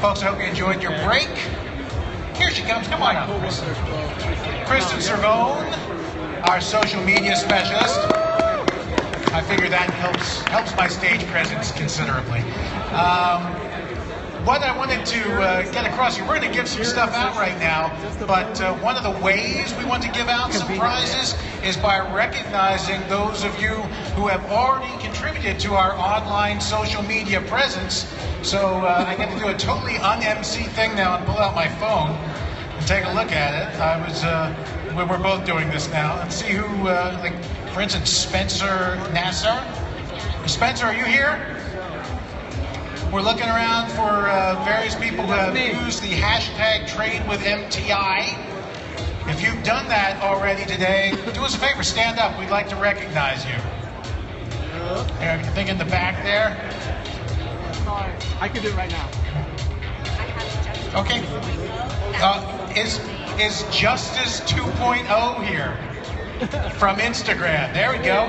Folks, I hope you enjoyed your break. Here she comes. Come on up, Kristen Cervone, our social media specialist. I figure that helps my stage presence considerably. What I wanted to get across here, we're going to give some stuff out right now, but one of the ways we want to give out some prizes is by recognizing those of you who have already contributed to our online social media presence. So I get to do a totally un-MC thing now and pull out my phone and take a look at it. We're both doing this now, and see who, like, for instance, Spencer Nasser. Spencer, are you here? We're looking around for various people who have used the hashtag trade with MTI. If you've done that already today, do us a favor, stand up. We'd like to recognize you. Here, I think in the back there. Sorry, I can do it right now. Okay. Is Justice 2.0 here from Instagram? There we go.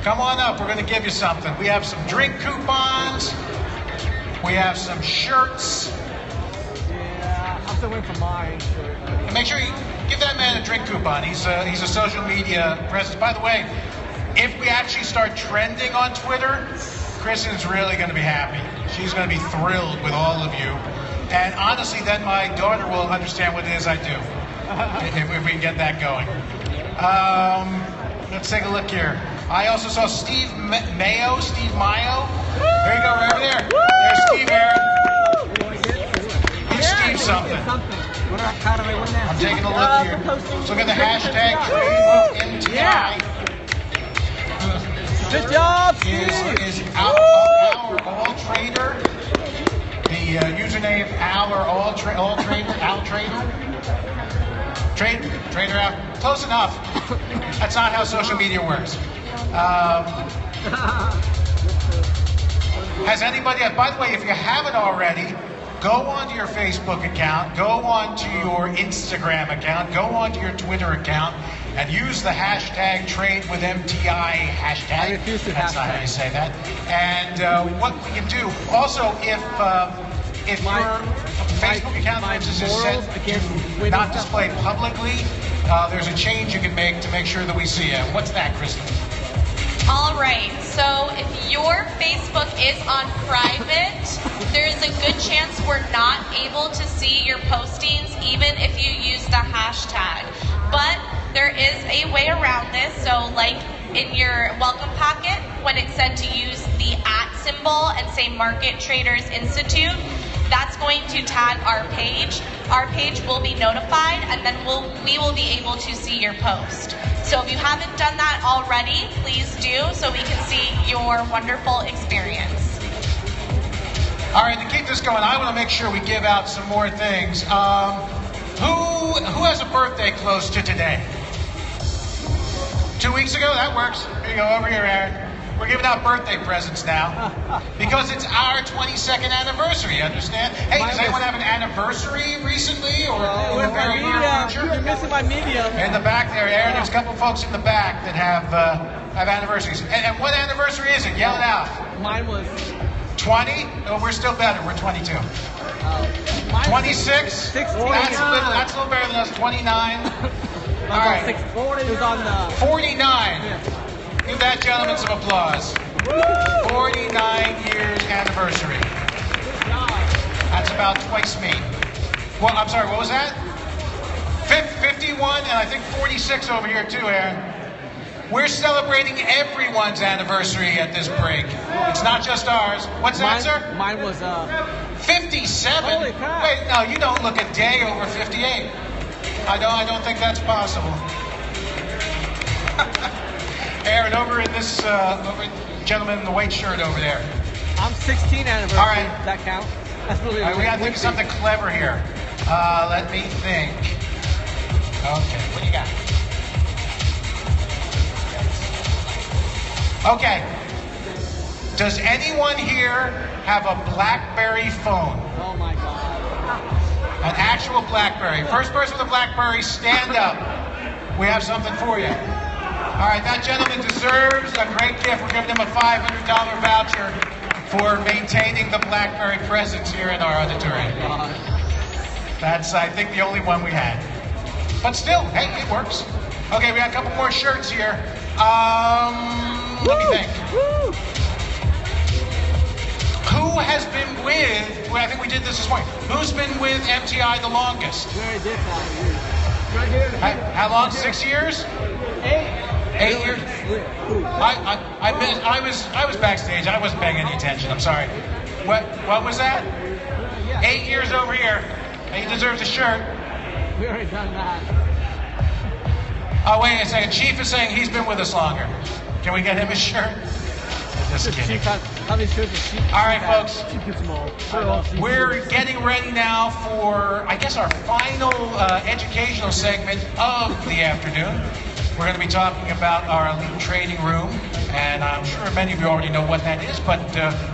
Come on up. We're going to give you something. We have some drink coupons. We have some shirts. Yeah, I'm still waiting for mine. And make sure you give that man a drink coupon. He's a social media presence. By the way, if we actually start trending on Twitter, Kristen's really going to be happy. She's going to be thrilled with all of you. And honestly, then my daughter will understand what it is I do, if we can get that going. Let's take a look here. I also saw Steve Mayo. There you go, right over there. There's Steve here. Give Steve something. How do I win now? I'm taking a look here. Look at the hashtag trade with MTI. Good job, Steve. Is our all trader. The username Al Trader out. Close enough. That's not how social media works. Has anybody, by the way, if you haven't already, go onto your Facebook account, go onto your Instagram account, go onto your Twitter account, and use the hashtag trade with MTI hashtag. I refuse to That's not how you say that. And what we can do, also, if your Facebook account, for instance, is set to not display publicly, there's a change you can make to make sure that we see it. What's that, Kristen? All right, so if your Facebook is on private, there is a good chance we're not able to see your postings even if you use the hashtag. But there is a way around this. So like in your welcome packet, when it said to use the @ symbol and say Market Traders Institute, that's going to tag our page. Our page will be notified, and then we will be able to see your post. So if you haven't done that already, please do, so we can see your wonderful experience. All right, to keep this going, I want to make sure we give out some more things. Who has a birthday close to today? 2 weeks ago? That works. Here you go, over here, Aaron. We're giving out birthday presents now because it's our 22nd anniversary, understand? Hey, does anyone have an anniversary recently or in the very near future? You're missing my medium. In the back there, Aaron, there's a couple folks in the back that have anniversaries. And what anniversary is it? Yell it out. Mine was 20? Oh, we're still better. We're 22. 26? 16. That's a little better than us. 29. All right. 640. It was on the 49. Yeah. Give that gentleman some applause. 49 years anniversary. That's about twice me. Well, I'm sorry, what was that? 51 and I think 46 over here too, Aaron. We're celebrating everyone's anniversary at this break. It's not just ours. What's that, sir? Mine was 57? Holy cow. Wait, no, you don't look a day over 58. I don't think that's possible. Aaron, over in this gentleman in the white shirt over there. I'm 16 anniversary. All right. Does that count? That's really. All right, we got to think of something clever here. Let me think. Okay, what do you got? Okay. Does anyone here have a BlackBerry phone? Oh my God. An actual BlackBerry. First person with a BlackBerry, stand up. We have something for you. All right, that gentleman deserves a great gift. We're giving him a $500 voucher for maintaining the BlackBerry presence here in our auditorium. That's, I think, the only one we had. But still, hey, it works. Okay, we got a couple more shirts here. Let me think. Who has been with, well, I think we did this morning, who's been with MTI the longest? Very different. How long? 6 years? 8 years? I was backstage. I wasn't paying any attention. I'm sorry. What was that? 8 years over here. He deserves a shirt. We already done that. Oh, wait a second. Chief is saying he's been with us longer. Can we get him a shirt? Just kidding. How many shirts does Chief? All right, folks. Chief gets them all. We're getting ready now for, I guess, our final educational segment of the afternoon. We're going to be talking about our elite trading room, and I'm sure many of you already know what that is, but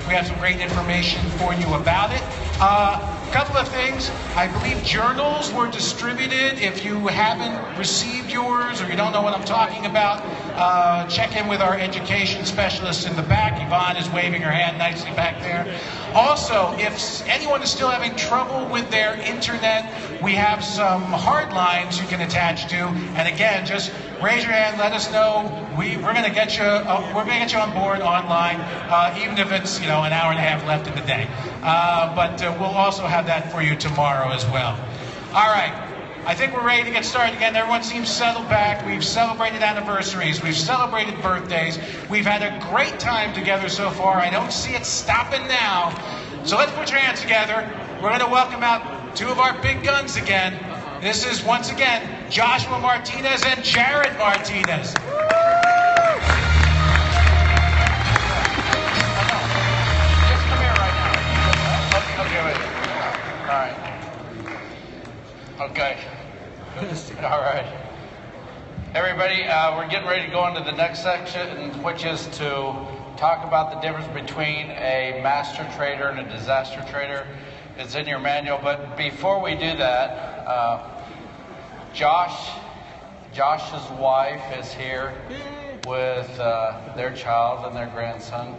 we have some great information for you about it. A couple of things. I believe journals were distributed. If you haven't received yours or you don't know what I'm talking about, check in with our education specialist in the back. Yvonne is waving her hand nicely back there. Also, if anyone is still having trouble with their internet, we have some hard lines you can attach to. And again, just raise your hand, let us know. We're going to get you. We're going to get you on board online, even if it's an hour and a half left in the day. But we'll also have that for you tomorrow as well. All right. I think we're ready to get started again. Everyone seems settled back. We've celebrated anniversaries. We've celebrated birthdays. We've had a great time together so far. I don't see it stopping now. So let's put your hands together. We're going to welcome out two of our big guns again. This is, once again, Joshua Martinez and Jared Martinez. Just come here right now. Okay, wait. All right. Okay. All right. Everybody, we're getting ready to go into the next section, which is to talk about the difference between a master trader and a disaster trader. It's in your manual, but before we do that, Josh's wife is here with their child and their grandson.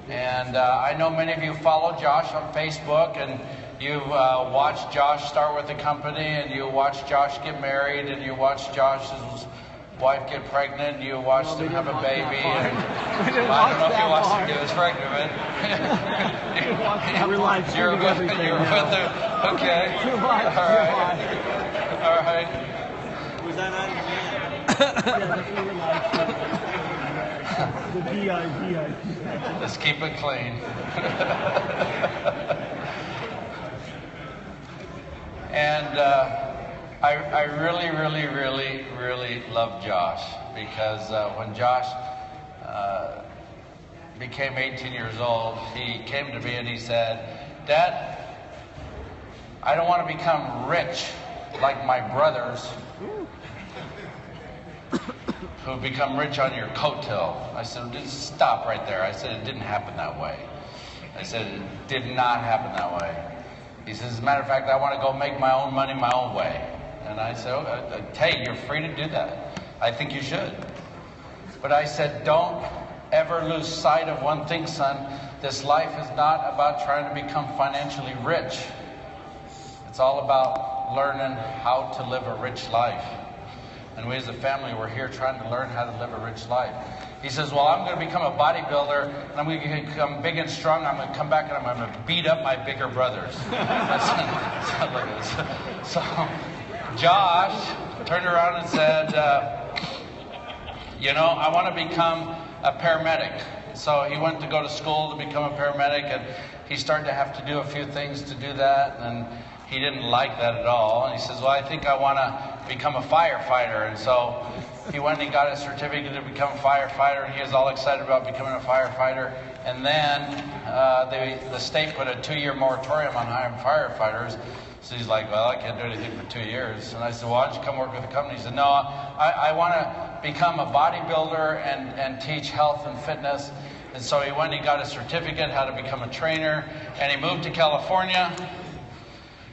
And I know many of you follow Josh on Facebook, and you've watched Josh start with the company, and you watched Josh get married, and you watched Josh's wife get pregnant, and you watched him have a baby. And I don't know if you watched him get his pregnant, but you're with her. Okay. All right. Was that on the VIP? Let's keep it clean. And I really love Josh, because when Josh became 18 years old, he came to me and he said, "Dad, I don't want to become rich like my brothers who become rich on your coattail." I said, "Just stop right there." I said, "It didn't happen that way." I said, "It did not happen that way." He says, "As a matter of fact, I want to go make my own money my own way." And I said, "Hey, you're free to do that. I think you should." But I said, "Don't ever lose sight of one thing, son. This life is not about trying to become financially rich. It's all about learning how to live a rich life. And we as a family, we're here trying to learn how to live a rich life." He says, "Well, I'm going to become a bodybuilder, and I'm going to become big and strong. I'm going to come back and I'm going to beat up my bigger brothers." So Josh turned around and said, "I want to become a paramedic." So he went to go to school to become a paramedic, and he started to have to do a few things to do that, and he didn't like that at all. And he says, "Well, I think I want to become a firefighter." And so he went and he got a certificate to become a firefighter, and he was all excited about becoming a firefighter. And then the state put a 2-year moratorium on hiring firefighters. So he's like, "Well, I can't do anything for 2 years." And I said, "Why don't you come work with the company?" He said, "No, I want to become a bodybuilder and teach health and fitness." And so he went and he got a certificate how to become a trainer, and he moved to California,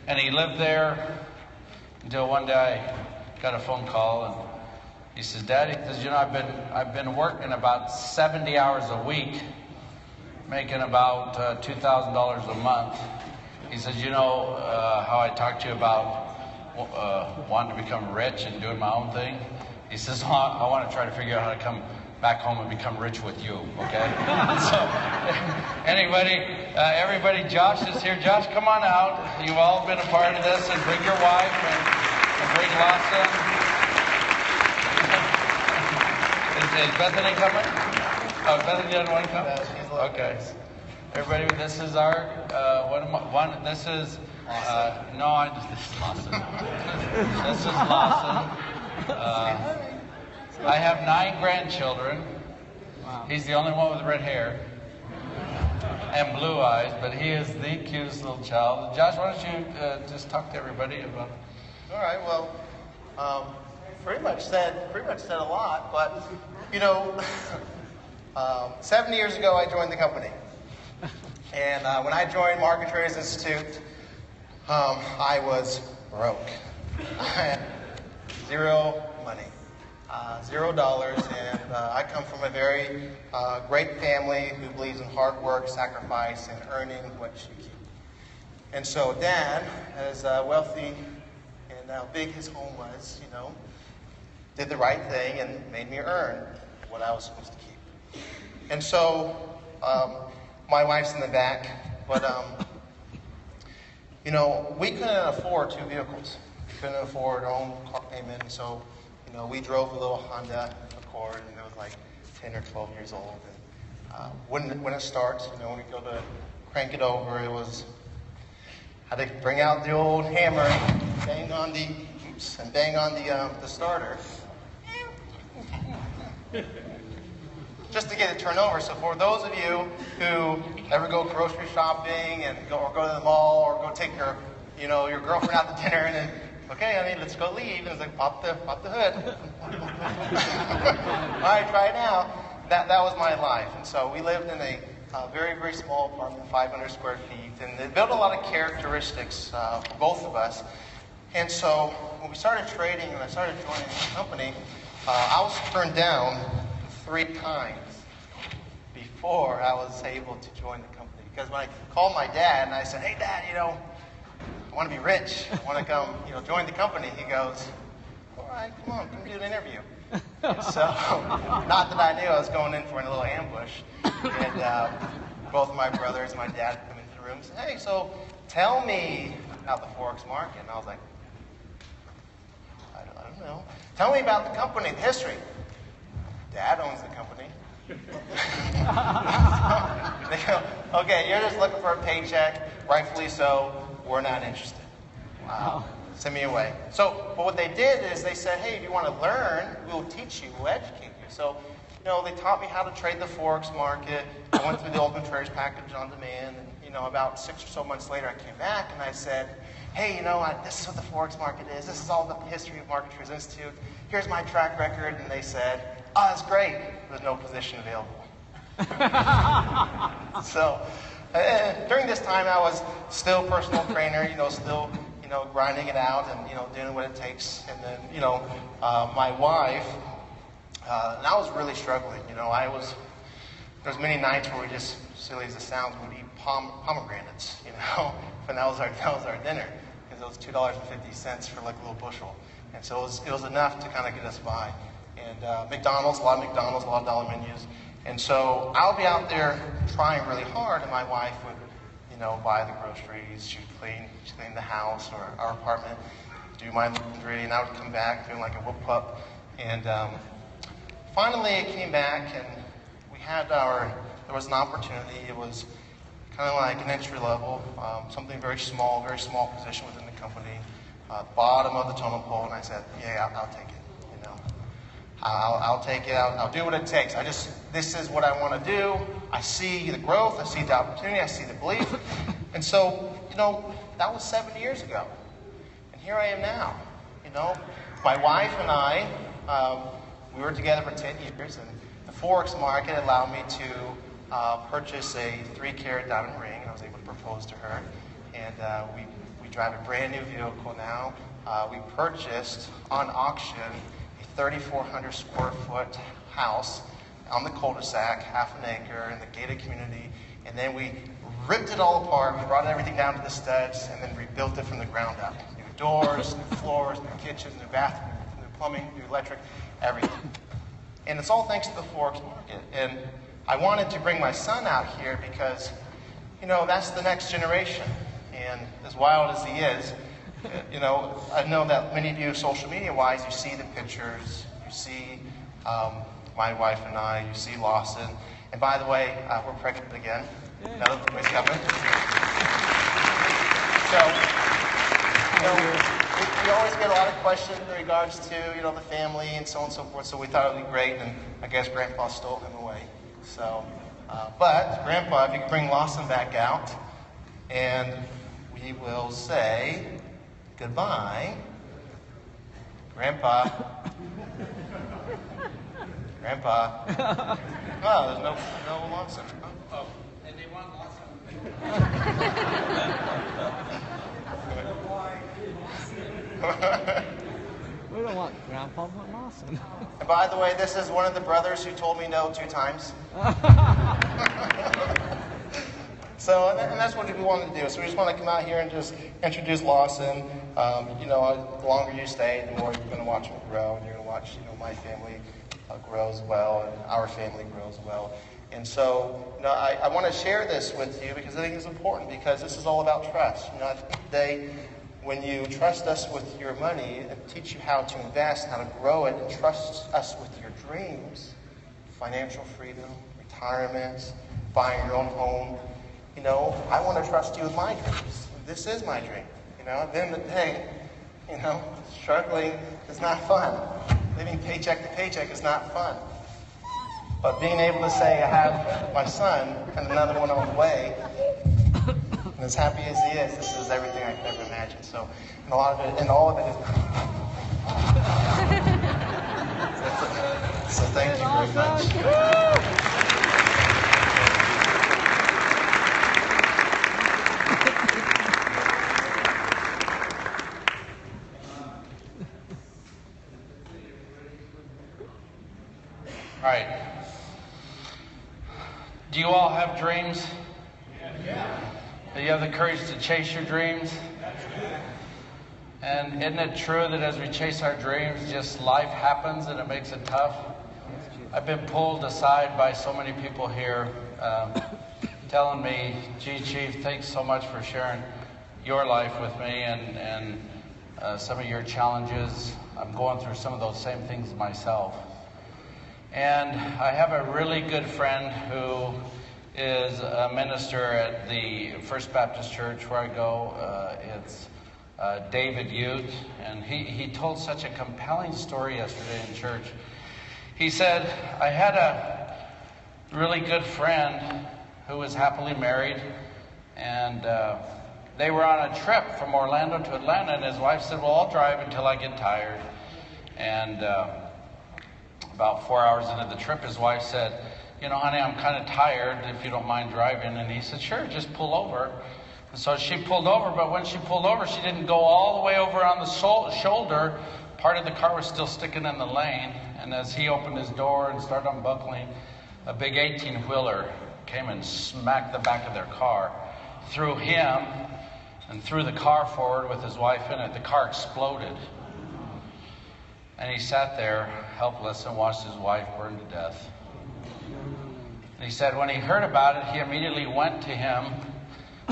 and he lived there until one day I got a phone call, and he says, "Daddy," he says, "I've been working about 70 hours a week making about $2,000 a month. He says, you know how I talked to you about wanting to become rich and doing my own thing? He says, oh, I want to try to figure out how to come back home and become rich with you, okay? So, everybody, Josh is here. Josh, come on out. You've all been a part of this, and bring your wife and bring Lawson. Is Bethany coming? Oh, Bethany doesn't want to come? Okay. Everybody, this is our, this is Lawson. This is Lawson. I have 9 grandchildren. Wow. He's the only one with red hair and blue eyes, but he is the cutest little child. Josh, why don't you just talk to everybody about it? All right. Well, pretty much said a lot, but 7 years ago I joined the company, and when I joined Market Traders Institute, I was broke. I had zero money. $0, and I come from a very great family who believes in hard work, sacrifice, and earning what you keep. And so Dad, as wealthy and how big his home was, did the right thing and made me earn what I was supposed to keep. And so my wife's in the back, but we couldn't afford 2 vehicles. We couldn't afford our own car payment, so we drove a little Honda Accord, and it was like 10 or 12 years old, and wouldn't start. When we go to crank it over, had to bring out the old hammer, and bang on the starter, just to get it turned over. So for those of you who ever go grocery shopping and go to the mall or go take your girlfriend out to dinner, and then, okay, honey, let's go leave. And it's like, pop the hood. All right, try it now. That was my life. And so we lived in a very, very small apartment, 500 square feet. And it built a lot of characteristics for both of us. And so when we started trading and I started joining the company, I was turned down 3 times before I was able to join the company. Because when I called my dad and I said, hey, Dad, I want to be rich. I want to come, join the company. He goes, all right, come do an interview. And so, not that I knew I was going in for a little ambush. And both of my brothers and my dad come into the room and said, hey, so tell me about the Forex market. And I was like, I don't know. Tell me about the company, the history. Dad owns the company. They go, okay, you're just looking for a paycheck, rightfully so. We're not interested. Wow. Send me away. So, but what they did is they said, hey, if you want to learn, we'll teach you, we'll educate you. So, they taught me how to trade the Forex market. I went through the Open Traders package on demand, and about 6 or so months later, I came back and I said, hey, this is what the Forex market is. This is all the history of Market Traders Institute. Here's my track record. And they said, oh, that's great. There's no position available. So during this time, I was still personal trainer, still, grinding it out and, doing what it takes. And then, my wife, and I was really struggling. There's many nights where we just, silly as it sounds, we'd eat pomegranates, and that was our dinner, because it was $2.50 for like a little bushel. And so it was enough to kind of get us by. And McDonald's, a lot of dollar menus. And so I'll be out there trying really hard, and my wife would, buy the groceries, she'd clean the house or our apartment, do my laundry, and I would come back feeling like a whoop pup. And finally it came back, and there was an opportunity. It was kind of like an entry level, something very small position within the company, bottom of the totem pole, and I said, yeah, I'll take it. I'll take it. I'll do what it takes. This is what I want to do. I see the growth. I see the opportunity. I see the belief. And so, that was 7 years ago. And here I am now. My wife and I, we were together for 10 years, and the Forex market allowed me to purchase a 3-carat diamond ring, and I was able to propose to her. And we drive a brand new vehicle now. We purchased on auction 3,400 square foot house on the cul-de-sac, half an acre in the gated community And then we ripped it all apart, we brought everything down to the studs, and then rebuilt it from the ground up. New doors, new floors, new kitchen, new bathroom, new plumbing, new electric, everything. And it's all thanks to the Forex market. And I wanted to bring my son out here because, you know, that's the next generation. And as wild as he is, you know, I know that many of you, social media-wise, you see the pictures, you see my wife and I, you see Lawson. And by the way, we're pregnant again. Another boy's coming. So, you know, we always get a lot of questions in regards to, you know, the family and so on and so forth. So we thought it would be great, and I guess Grandpa stole him away. So, but Grandpa, if you could bring Lawson back out, and we will say goodbye. Grandpa. Grandpa. Oh, there's no Lawson. Oh, and they want Lawson. We don't want Grandpa, we want Lawson. And by the way, this is one of the brothers who told me no 2 times. So, and that's what we wanted to do. So we just want to come out here and just introduce Lawson. You know, the longer you stay, the more you're going to watch him grow, and you're going to watch, you know, my family grow as well, and our family grow as well. And so, you know, I want to share this with you because I think it's important, because this is all about trust. You know, at the end of the day, when you trust us with your money and teach you how to invest, how to grow it, and trust us with your dreams, financial freedom, retirement, buying your own home, you know, I want to trust you with my dreams. This is my dream. You know, at the end of the day, you know, struggling is not fun. Living paycheck to paycheck is not fun. But being able to say I have my son and another one on the way, and as happy as he is, this is everything I could ever imagine. So, and a lot of it, and all of it is. So thank you very much. All right. Do you all have dreams? Yeah. Do you have the courage to chase your dreams? And isn't it true that as we chase our dreams, just life happens and it makes it tough? I've been pulled aside by so many people here telling me, gee, Chief, thanks so much for sharing your life with me and some of your challenges. I'm going through some of those same things myself. And I have a really good friend who is a minister at the First Baptist Church where I go. It's David Ute, and he told such a compelling story yesterday in church. He said, I had a really good friend who was happily married, and they were on a trip from Orlando to Atlanta, and his wife said, well, I'll drive until I get tired. And about 4 hours into the trip, his wife said, you know, honey, I'm kind of tired, if you don't mind driving. And he said, sure, just pull over. And so she pulled over, but when she pulled over, she didn't go all the way over on the shoulder. Part of the car was still sticking in the lane. And as he opened his door and started unbuckling, a big 18-wheeler came and smacked the back of their car, threw him and threw the car forward with his wife in it. The car exploded. And he sat there helpless and watched his wife burn to death. And he said when he heard about it, he immediately went to him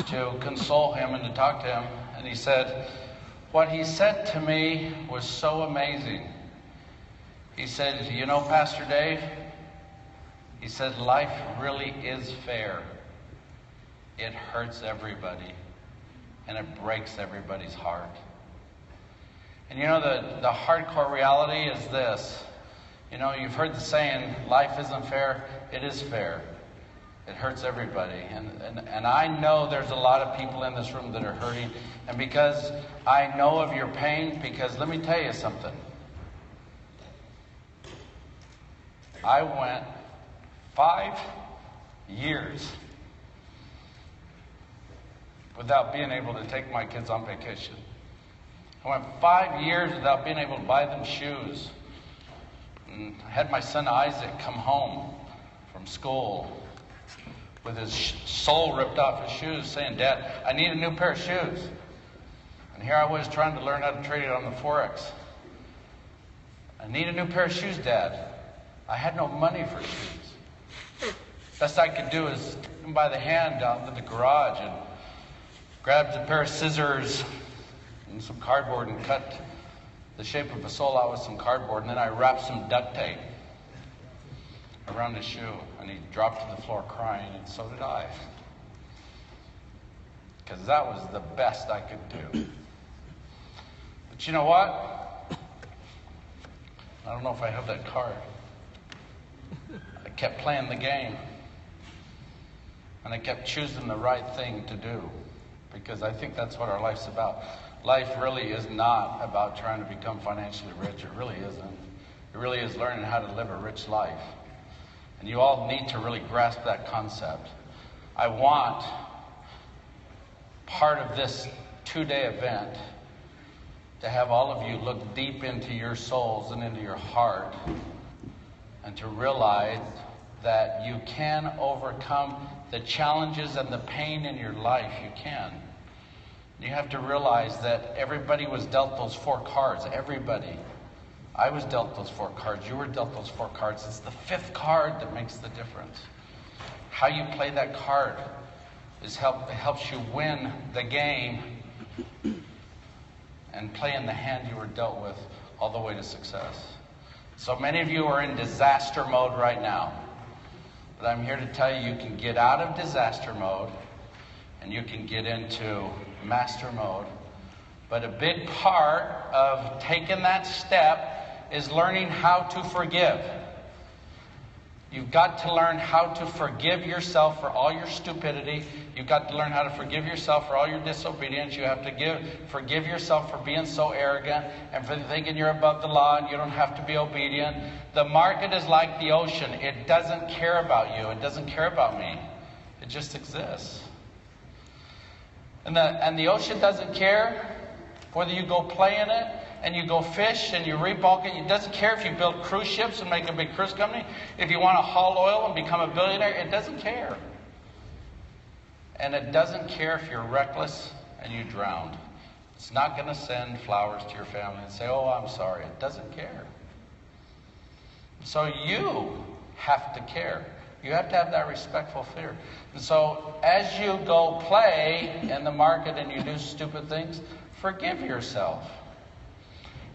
to console him and to talk to him. And he said, what he said to me was so amazing. He said, you know, Pastor Dave, he said, life really is fair. It hurts everybody, and it breaks everybody's heart. And you know, the hardcore reality is this. You know, you've heard the saying, life isn't fair. It is fair. It hurts everybody. And I know there's a lot of people in this room that are hurting. And because I know of your pain, because let me tell you something. I went 5 years without being able to take my kids on vacation. I went 5 years without being able to buy them shoes. And I had my son Isaac come home from school with his sole ripped off his shoes saying, Dad, I need a new pair of shoes. And here I was trying to learn how to trade it on the Forex. I need a new pair of shoes, Dad. I had no money for shoes. Best I could do is take them by the hand down to the garage and grab a pair of scissors and some cardboard and cut the shape of a sole out with some cardboard, and then I wrapped some duct tape around his shoe, and he dropped to the floor crying, and so did I. Because that was the best I could do. But you know what? I don't know if I have that card. I kept playing the game. And I kept choosing the right thing to do. Because I think that's what our life's about. Life really is not about trying to become financially rich. It really isn't. It really is learning how to live a rich life. And you all need to really grasp that concept. I want part of this 2-day event to have all of you look deep into your souls and into your heart and to realize that you can overcome the challenges and the pain in your life. You can. You have to realize that everybody was dealt those 4 cards. Everybody. I was dealt those 4 cards. You were dealt those 4 cards. It's the 5th card that makes the difference. How you play that card it helps you win the game and play in the hand you were dealt with all the way to success. So many of you are in disaster mode right now. But I'm here to tell you, you can get out of disaster mode and you can get into master mode. But a big part of taking that step is learning how to forgive. You've got to learn how to forgive yourself for all your stupidity. You've got to learn how to forgive yourself for all your disobedience. You have to forgive yourself for being so arrogant and for thinking you're above the law and you don't have to be obedient. The market is like the ocean. It doesn't care about you. It doesn't care about me. It just exists. And the ocean doesn't care whether you go play in it and you go fish and you reap all. It doesn't care if you build cruise ships and make a big cruise company. If you want to haul oil and become a billionaire, it doesn't care. And it doesn't care if you're reckless and you drowned. It's not going to send flowers to your family and say, oh, I'm sorry. It doesn't care. So you have to care. You have to have that respectful fear. And so as you go play in the market and you do stupid things, forgive yourself.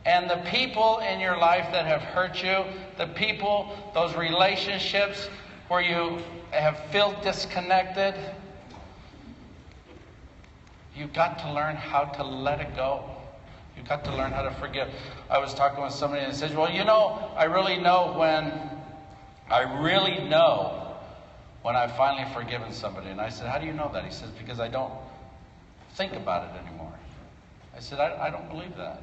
And the people in your life that have hurt you, the people, those relationships where you have felt disconnected, you've got to learn how to let it go. You've got to learn how to forgive. I was talking with somebody and said, well, you know, I really know when I've finally forgiven somebody. And I said, how do you know that? He says, because I don't think about it anymore. I said, I don't believe that.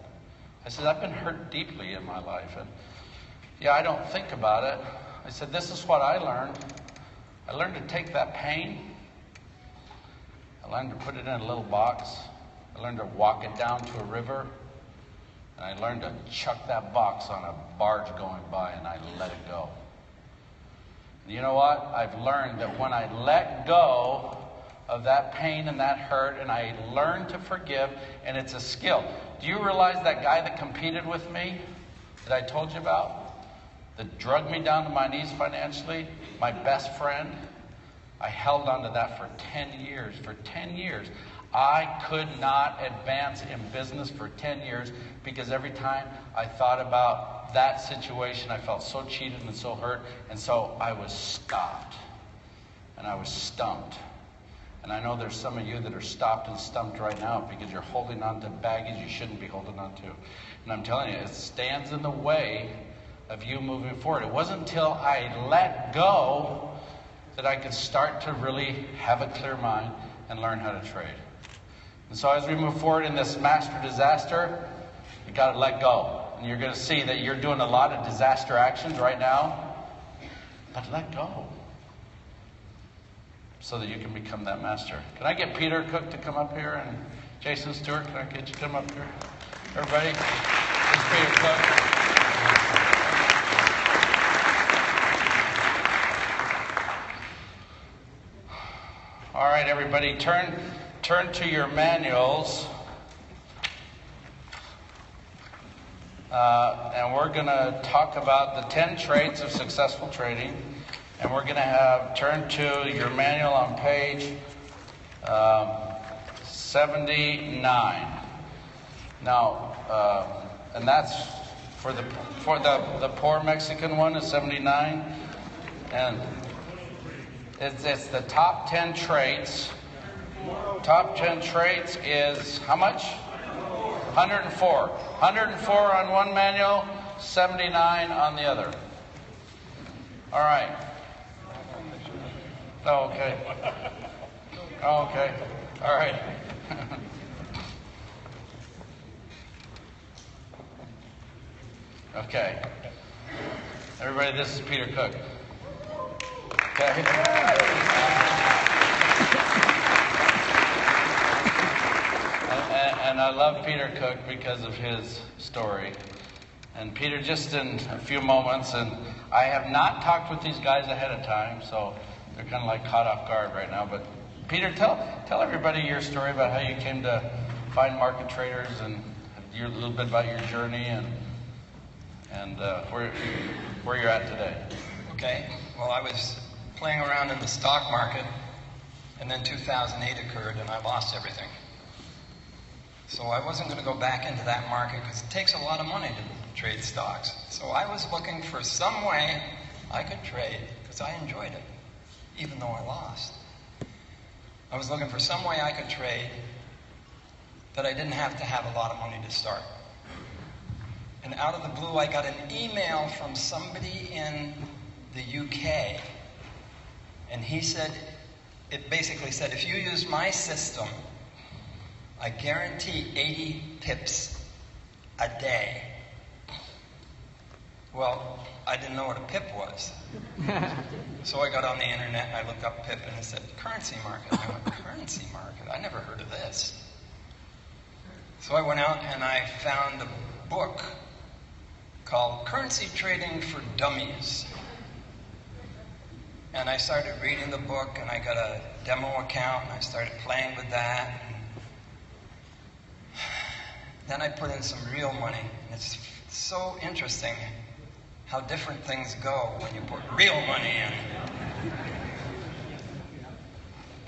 I said, I've been hurt deeply in my life. And yeah, I don't think about it. I said, this is what I learned. I learned to take that pain. I learned to put it in a little box. I learned to walk it down to a river. And I learned to chuck that box on a barge going by, and I let it go. And you know what? I've learned that when I let go of that pain and that hurt, and I learn to forgive, and it's a skill. Do you realize that guy that competed with me, that I told you about, that drugged me down to my knees financially, my best friend? I held on to that for 10 years. For 10 years. I could not advance in business for 10 years because every time I thought about that situation, I felt so cheated and so hurt, and so I was stopped, and I was stumped. And I know there's some of you that are stopped and stumped right now because you're holding on to baggage you shouldn't be holding on to. And I'm telling you, it stands in the way of you moving forward. It wasn't until I let go that I could start to really have a clear mind and learn how to trade. And so as we move forward in this master disaster, you got to let go. And you're going to see that you're doing a lot of disaster actions right now, but let go, so that you can become that master. Can I get Peter Cooke to come up here, and Jason Stewart, can I get you to come up here? Everybody, this is Peter Cooke. everybody, turn to your manuals. And we're going to talk about the 10 traits of successful trading. And we're going to turn to your manual on page 79. Now, and that's for the poor Mexican one is 79. And it's the top 10 traits. Top 10 traits is how much? 104. 104 on one manual, 79 on the other. All right. Oh, okay. Oh, okay. All right. Okay. Everybody, this is Peter Cooke. Okay. And I love Peter Cooke because of his story. And Peter, just in a few moments, and I have not talked with these guys ahead of time, so they're kind of like caught off guard right now. But Peter, tell everybody your story about how you came to find market traders and a little bit about your journey and where you're at today. Okay. Well, I was playing around in the stock market, and then 2008 occurred, and I lost everything. So I wasn't going to go back into that market because it takes a lot of money to trade stocks. So I was looking for some way I could trade because I enjoyed it, even though I lost. I was looking for some way I could trade that I didn't have to have a lot of money to start. And out of the blue, I got an email from somebody in the UK. And he said, it basically said, if you use my system, I guarantee 80 pips a day. Well, I didn't know what a pip was. So I got on the internet and I looked up pip and it said currency market. And I went, currency market? I never heard of this. So I went out and I found a book called Currency Trading for Dummies. And I started reading the book and I got a demo account and I started playing with that. Then I put in some real money. And it's so interesting how different things go when you put real money in.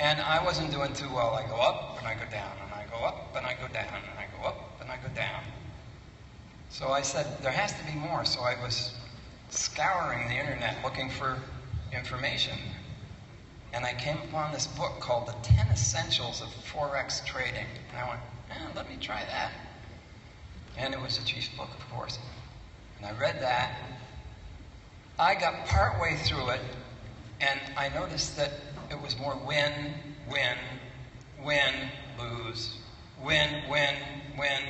And I wasn't doing too well. I go up and I go down, and I go up and I go down, and I go up and I go down. So I said, there has to be more. So I was scouring the internet looking for information. And I came upon this book called The 10 Essentials of Forex Trading. And I went, let me try that. And it was a chief's book, of course. And I read that. I got partway through it, and I noticed that it was more win, win, win, lose, win, win, win.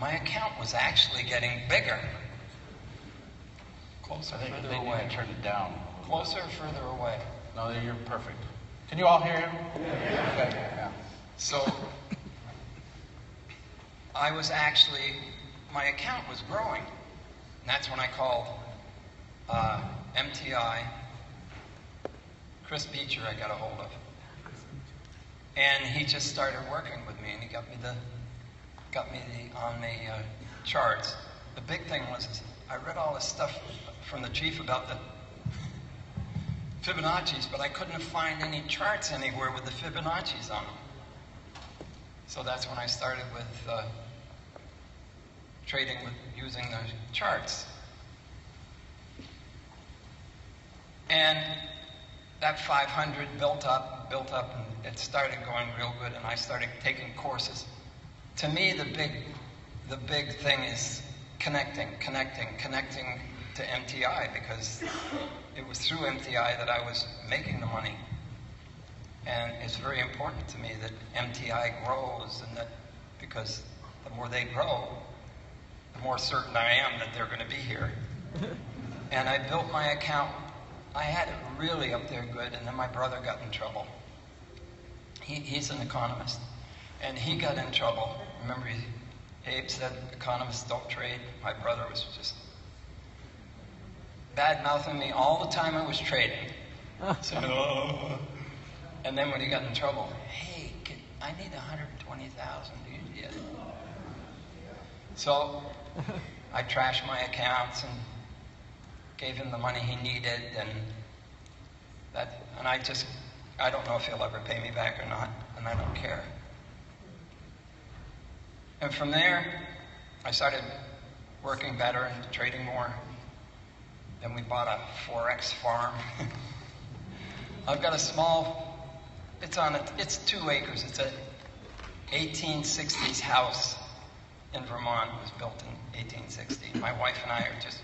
My account was actually getting bigger. Closer, further away. Turn it down. Closer, further away. No, you're perfect. Can you all hear him? Yeah. Okay. Yeah. So I was actually, my account was growing. And that's when I called MTI. Chris Beecher I got a hold of. And he just started working with me, and he got me on the charts. The big thing was I read all this stuff from the chief about the Fibonacci's, but I couldn't find any charts anywhere with the Fibonacci's on them. So that's when I started with trading with using the charts. And that 500 built up, and it started going real good, and I started taking courses. To me, the big thing is connecting to MTI, because it was through MTI that I was making the money. And it's very important to me that MTI grows, and that because the more they grow, the more certain I am that they're going to be here. And I built my account. I had it really up there good, and then my brother got in trouble. He's an economist, and he got in trouble. Remember, Abe said economists don't trade. My brother was just bad-mouthing me all the time I was trading. Saying, oh. And then when he got in trouble, hey, I need 120,000. Do you get it? So I trashed my accounts and gave him the money he needed, and I don't know if he'll ever pay me back or not, and I don't care. And from there, I started working better and trading more. Then we bought a Forex farm. I've got a small, it's 2 acres. It's a 1860s house in Vermont. It was built in 1860. My wife and I just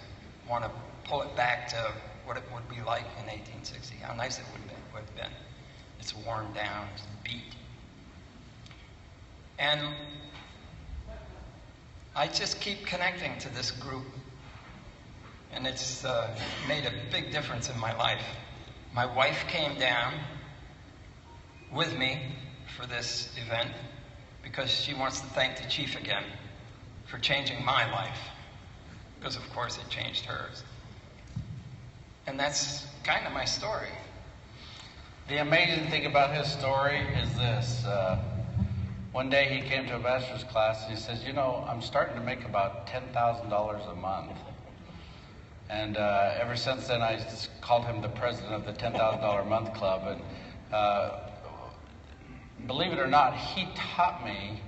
want to pull it back to what it would be like in 1860, how nice it would have been. It's worn down, it's beat. And I just keep connecting to this group, and it's made a big difference in my life. My wife came down with me for this event because she wants to thank the chief again for changing my life, because of course it changed hers. And that's kind of my story. The amazing thing about his story is this. One day he came to a master's class and he says, you know, I'm starting to make about $10,000 a month. And ever since then I called him the president of the $10,000 a month club. And believe it or not, he taught me.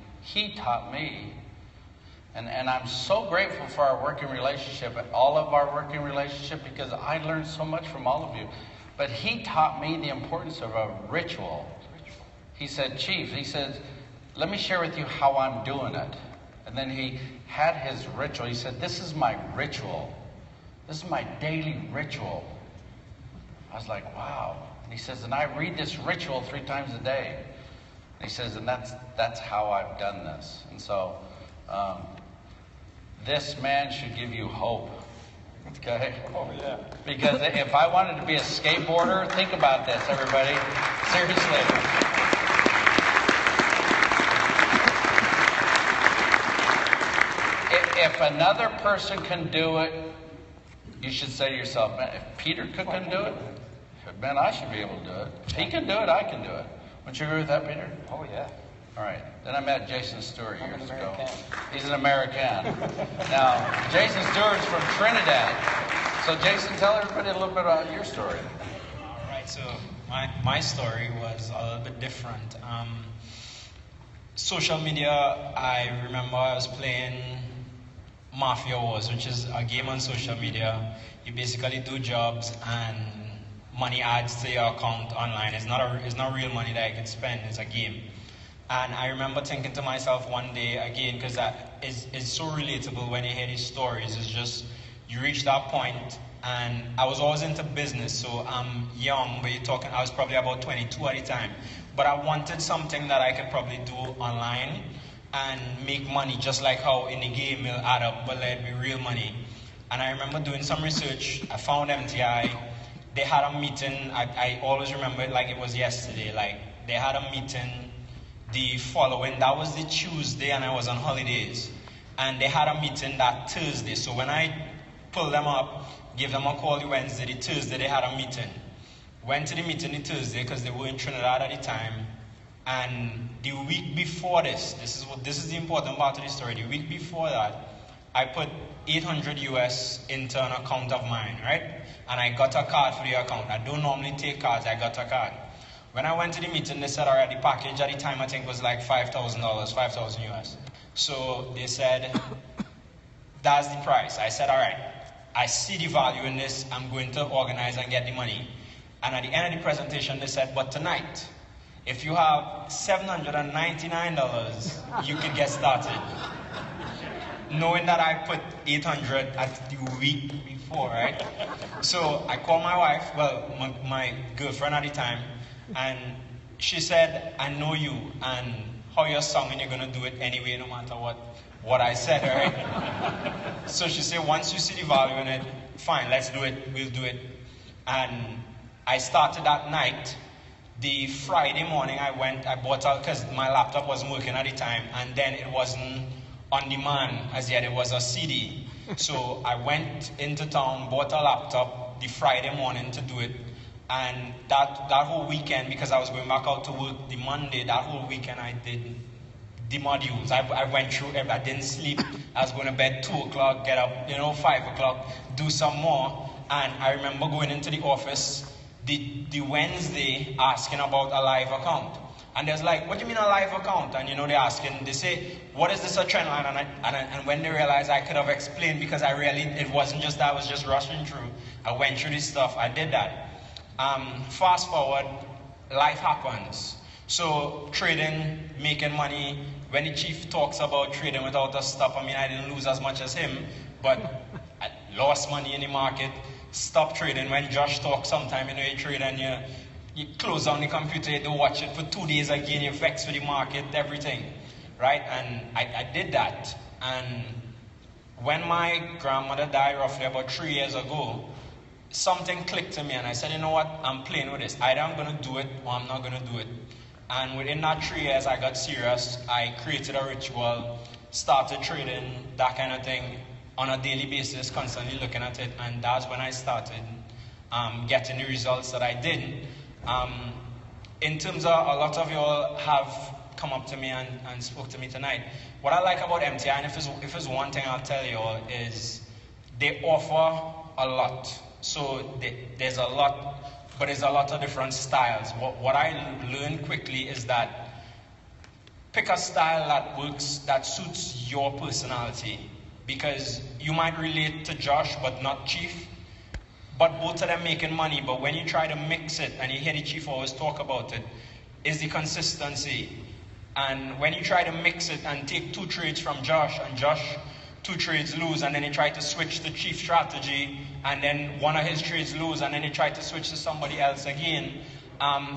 And I'm so grateful for our working relationship, all of our working relationship, because I learned so much from all of you. But he taught me the importance of a ritual. He said, Chief, he says, let me share with you how I'm doing it. And then he had his ritual. He said, this is my ritual. This is my daily ritual. I was like, wow. And he says, and I read this ritual 3 times a day. And he says, and that's how I've done this. And so this man should give you hope. Okay? Oh, yeah. Because if I wanted to be a skateboarder, think about this, everybody. Seriously. If another person can do it, you should say to yourself, man, if Peter Cooke can do it, man, I should be able to do it. If he can do it, I can do it. Wouldn't you agree with that, Peter? Oh, yeah. All right. Then I met Jason Stewart I'm years an ago. American. He's an American. Now, Jason Stewart's from Trinidad. So, Jason, tell everybody a little bit about your story. All right. So, my story was a little bit different. Social media, I remember I was playing Mafia Wars, which is a game on social media. You basically do jobs and money adds to your account online. It's not real money that I can spend. It's a game. And I remember thinking to myself one day, again, because it's so relatable when you hear these stories. It's just, you reach that point, and I was always into business, so I'm young, but you're talking, I was probably about 22 at the time. But I wanted something that I could probably do online and make money, just like how in the game it'll add up, but let it be real money. And I remember doing some research. I found MTI. They had a meeting. I always remember it like it was yesterday. Like, they had a meeting the following, that was the Tuesday, and I was on holidays. And they had a meeting that Thursday. So when I pulled them up, gave them a call the Wednesday, the Thursday they had a meeting. Went to the meeting the Thursday because they were in Trinidad at the time. And the week before this is the important part of the story. The week before that, I put 800 US into an account of mine, right? And I got a card for the account. I don't normally take cards, I got a card. When I went to the meeting, they said, all right, the package at the time I think was like $5,000, 5,000 US. So they said, that's the price. I said, all right, I see the value in this. I'm going to organize and get the money. And at the end of the presentation, they said, but tonight, if you have $799, you can get started. Knowing that I put 800 at the week before, right? So I called my wife, well, my girlfriend at the time, and she said, I know you and how you're sung and you're going to do it anyway, no matter what I said, right? So she said, once you see the value in it, fine, let's do it, we'll do it. And I started that night. The Friday morning I bought out, because my laptop wasn't working at the time, and then it wasn't on demand as yet, it was a CD. So I went into town, bought a laptop the Friday morning to do it, And that whole weekend, because I was going back out to work the Monday, that whole weekend I did the modules. I went through I didn't sleep. I was going to bed 2 o'clock, get up, 5 o'clock, do some more. And I remember going into the office the Wednesday asking about a live account. And there's like, what do you mean a live account? And they say, what is this a trend line? And when they realized I could have explained, because it wasn't just that I was just rushing through. I went through this stuff, I did that. Fast forward, life happens. So trading, making money, when the chief talks about trading without a stop, I didn't lose as much as him, but I lost money in the market, stopped trading. When Josh talks sometime, you trade and you close down the computer, you don't watch it for 2 days again, you vex with the market, everything, right? And I did that. And when my grandmother died roughly about 3 years ago, something clicked to me and I said, you know what, I'm playing with this. Either I'm going to do it or I'm not going to do it. And within that 3 years, I got serious. I created a ritual, started trading, that kind of thing, on a daily basis, constantly looking at it. And that's when I started getting the results that I did. In terms of, a lot of you all have come up to me and spoke to me tonight. What I like about MTI, and if it's one thing I'll tell you all, is they offer a lot. So there's a lot, but there's a lot of different styles. What I learned quickly is that pick a style that works, that suits your personality. Because you might relate to Josh, but not Chief. But both of them making money. But when you try to mix it, and you hear the Chief always talk about it, is the consistency. And when you try to mix it and take 2 trades from Josh, and Josh 2 trades lose, and then he tried to switch the Chief strategy, and then one of his trades lose, and then he tried to switch to somebody else again,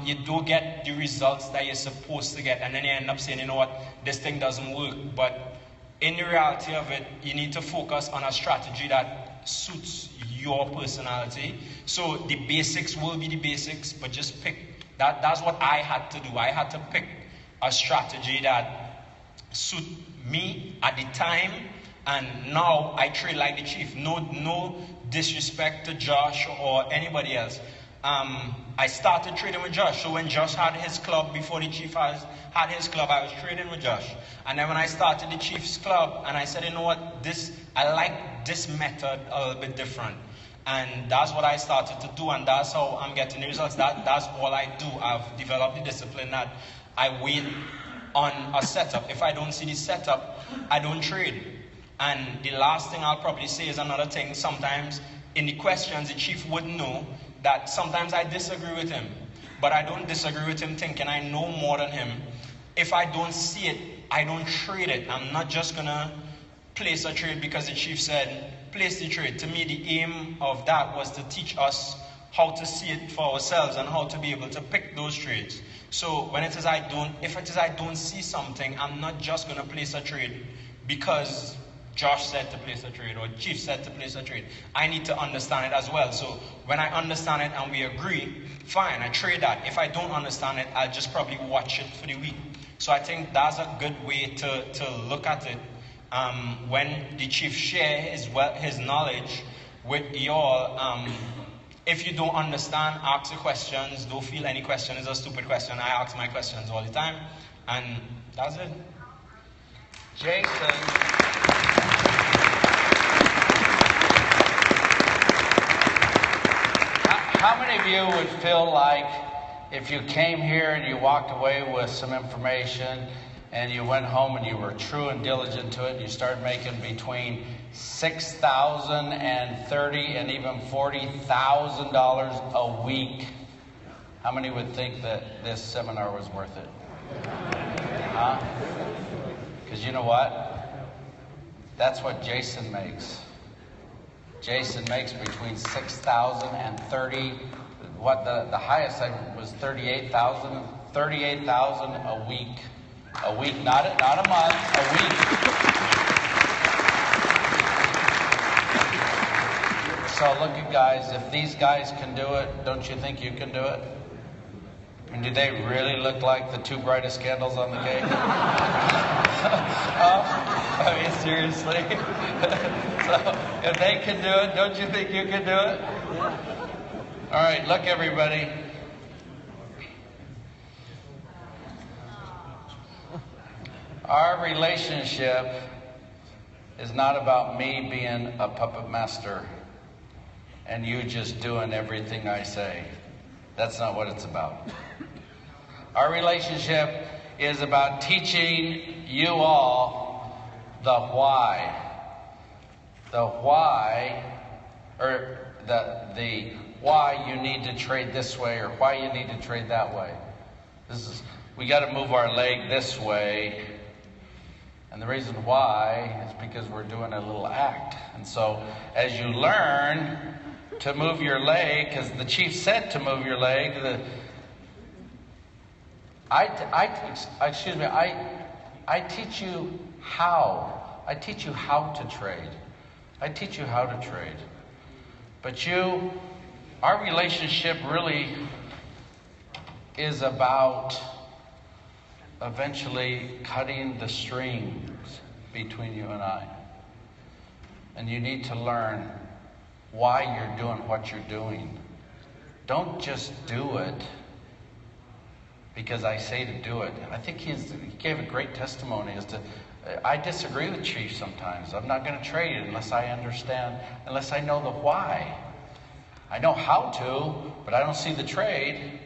you don't get the results that you're supposed to get. And then you end up saying, you know what, this thing doesn't work. But in the reality of it, you need to focus on a strategy that suits your personality. So the basics will be the basics, but just pick. That's what I had to do. I had to pick a strategy that suit me at the time. And now I trade like the Chief. No disrespect to Josh or anybody else. I started trading with Josh. So when Josh had his club, before the Chief had his club, I was trading with Josh. And then when I started the Chief's club, and I said, you know what, I like this method a little bit different. And that's what I started to do, and that's how I'm getting the results. That's all I do. I've developed the discipline that I wait on a setup. If I don't see the setup, I don't trade. And the last thing I'll probably say is another thing. Sometimes in the questions, the Chief wouldn't know that sometimes I disagree with him. But I don't disagree with him thinking I know more than him. If I don't see it, I don't trade it. I'm not just going to place a trade because the Chief said, place the trade. To me, the aim of that was to teach us how to see it for ourselves and how to be able to pick those trades. So when it is I don't see something, I'm not just going to place a trade because Josh said to place a trade or Chief said to place a trade. I need to understand it as well. So when I understand it and we agree, fine, I trade that. If I don't understand it, I'll just probably watch it for the week. So I think that's a good way to look at it. When the Chief share his knowledge with y'all, if you don't understand, ask the questions. Don't feel any question is a stupid question. I ask my questions all the time, and that's it. Jason. How many of you would feel like if you came here and you walked away with some information and you went home and you were true and diligent to it, and you started making between $6,000 and $30,000 and even $40,000 a week, how many would think that this seminar was worth it? Huh? Because you know what? That's what Jason makes. Jason makes between $6,000 and $30,000. What the highest was $38,000. $38,000 a week. A week, not a month. A week. So look at guys. If these guys can do it, don't you think you can do it? And do they really look like the 2 brightest candles on the cake? I mean, seriously. So, if they can do it, don't you think you can do it? All right, look, everybody. Our relationship is not about me being a puppet master and you just doing everything I say. That's not what it's about. Our relationship is about teaching you all the why. The why, or the why you need to trade this way or why you need to trade that way. We got to move our leg this way. And the reason why is because we're doing a little act. And so as you learn to move your leg, because the chief said to move your leg, I teach you how. I teach you how to trade. I teach you how to trade. But our relationship really is about eventually cutting the strings between you and I. And you need to learn why you're doing what you're doing. Don't just do it because I say to do it. I think he gave a great testimony as to, I disagree with Chief sometimes. I'm not going to trade unless I understand, unless I know the why. I know how to, but I don't see the trade.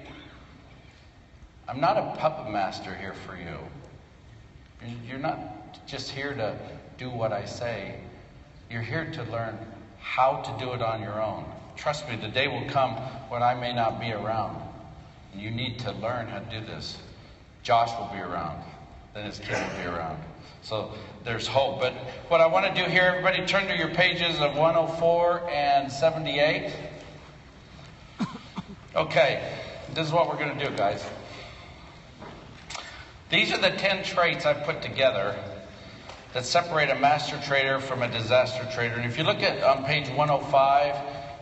I'm not a puppet master here for you. You're not just here to do what I say. You're here to learn how to do it on your own. Trust me, the day will come when I may not be around. And you need to learn how to do this. Josh will be around. Then his kid will be around. So there's hope. But what I want to do here, everybody turn to your pages of 104 and 78. Okay, this is what we're going to do, guys. These are the 10 traits I've put together that separate a master trader from a disaster trader. And if you look at on page 105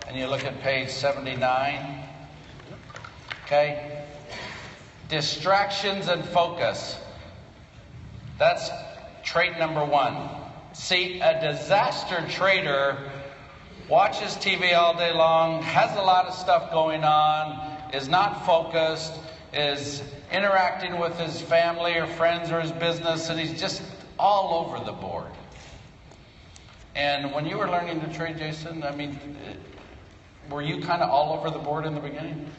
and you look at page 79, okay, distractions and focus. That's trait number 1. See, a disaster trader watches TV all day long, has a lot of stuff going on, is not focused, is interacting with his family or friends or his business, and he's just all over the board. And when you were learning to trade, Jason, I mean, were you kind of all over the board in the beginning?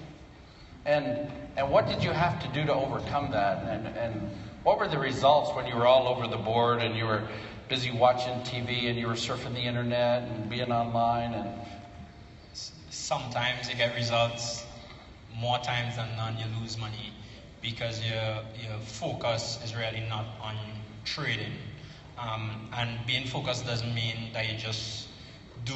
And what did you have to do to overcome that? And what were the results when you were all over the board and you were busy watching TV and you were surfing the internet and being online? And sometimes you get results. More times than none, you lose money because your focus is really not on trading. And being focused doesn't mean that you just do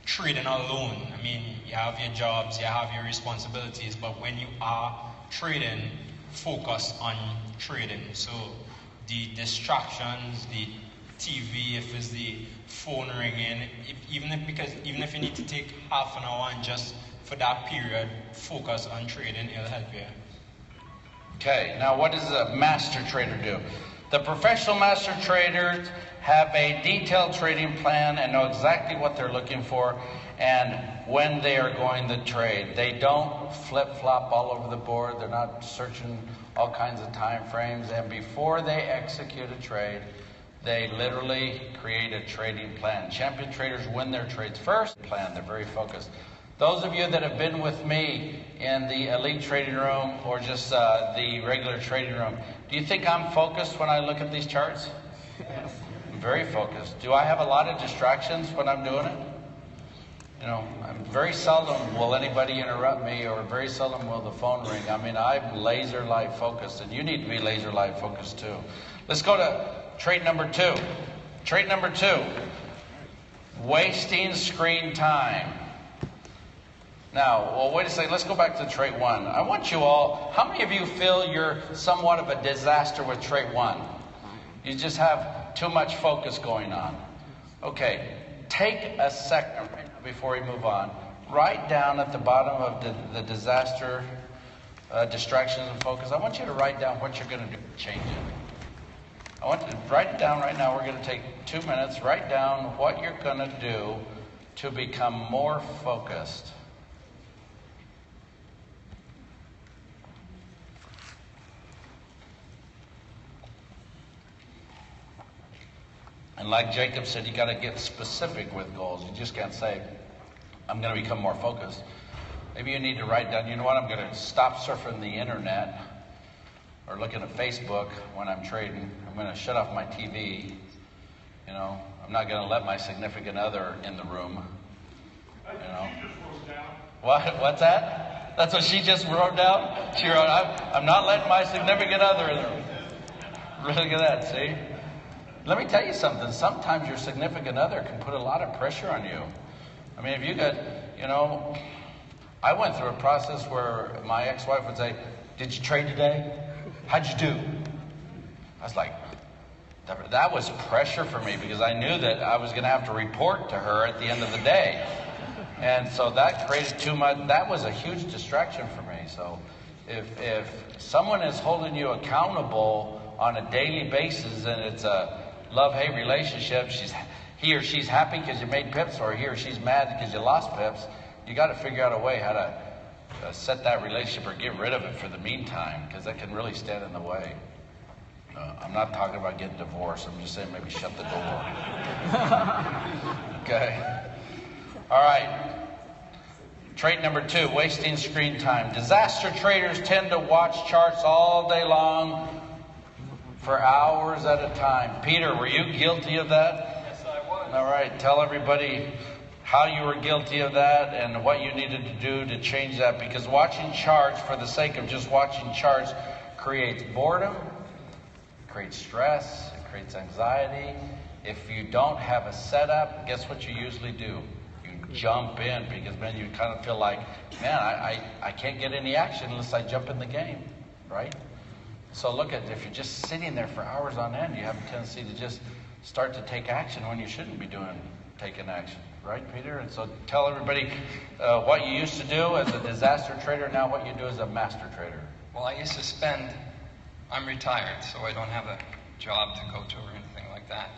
trading alone. I mean, you have your jobs, you have your responsibilities, but when you are trading, focus on trading. So the distractions, the TV, if it's the phone ringing, even if you need to take half an hour and just for that period, focus on trading, it'll help you. Okay, now what does a master trader do? The professional master traders have a detailed trading plan and know exactly what they're looking for and when they are going to trade. They don't flip-flop all over the board. They're not searching all kinds of time frames. And before they execute a trade, they literally create a trading plan. Champion traders win their trades first. They're very focused. Those of you that have been with me in the elite trading room or just the regular trading room, do you think I'm focused when I look at these charts? Yes. I'm very focused. Do I have a lot of distractions when I'm doing it? You know, very seldom will anybody interrupt me or very seldom will the phone ring. I mean, I'm laser live focused and you need to be laser live focused too. Let's go to trait number 2. Trait number 2, wasting screen time. Now, well, wait a second. Let's go back to trait 1. I want you all, how many of you feel you're somewhat of a disaster with trait 1? You just have too much focus going on. Okay, take a second before we move on. Write down at the bottom of the disaster, distractions and focus. I want you to write down what you're going to do to change it. I want you to write it down right now. We're going to take 2 minutes. Write down what you're going to do to become more focused. And like Jacob said, you got to get specific with goals. You just can't say, I'm going to become more focused. Maybe you need to write down, you know what, I'm going to stop surfing the internet or looking at Facebook when I'm trading. I'm going to shut off my TV. You know, I'm not going to let my significant other in the room. You know. What's that? That's what she just wrote down? She wrote, I'm not letting my significant other in the room. Look at that, see? Let me tell you something. Sometimes your significant other can put a lot of pressure on you. I mean, if you got, you know, I went through a process where my ex-wife would say, did you trade today? How'd you do? I was like, that was pressure for me because I knew that I was going to have to report to her at the end of the day. And so that created too much. That was a huge distraction for me. So if someone is holding you accountable on a daily basis and it's a love-hate relationship, he or she's happy because you made pips, or he or she's mad because you lost pips, you got to figure out a way how to set that relationship or get rid of it for the meantime, because that can really stand in the way. I'm not talking about getting divorced. I'm just saying maybe shut the door. Okay. All right. Trait number 2, wasting screen time. Disaster traders tend to watch charts all day long for hours at a time. Peter, were you guilty of that? Yes, I was. All right. Tell everybody how you were guilty of that and what you needed to do to change that, because watching charts for the sake of just watching charts creates boredom, creates stress, it creates anxiety. If you don't have a setup, guess what you usually do? You jump in, because then you kind of feel like, man, I can't get any action unless I jump in the game, right? So look at, if you're just sitting there for hours on end, you have a tendency to just start to take action when you shouldn't be taking action, right, Peter? And so tell everybody what you used to do as a disaster trader, now what you do as a master trader. Well, I used to spend, I'm retired, so I don't have a job to go to or anything like that.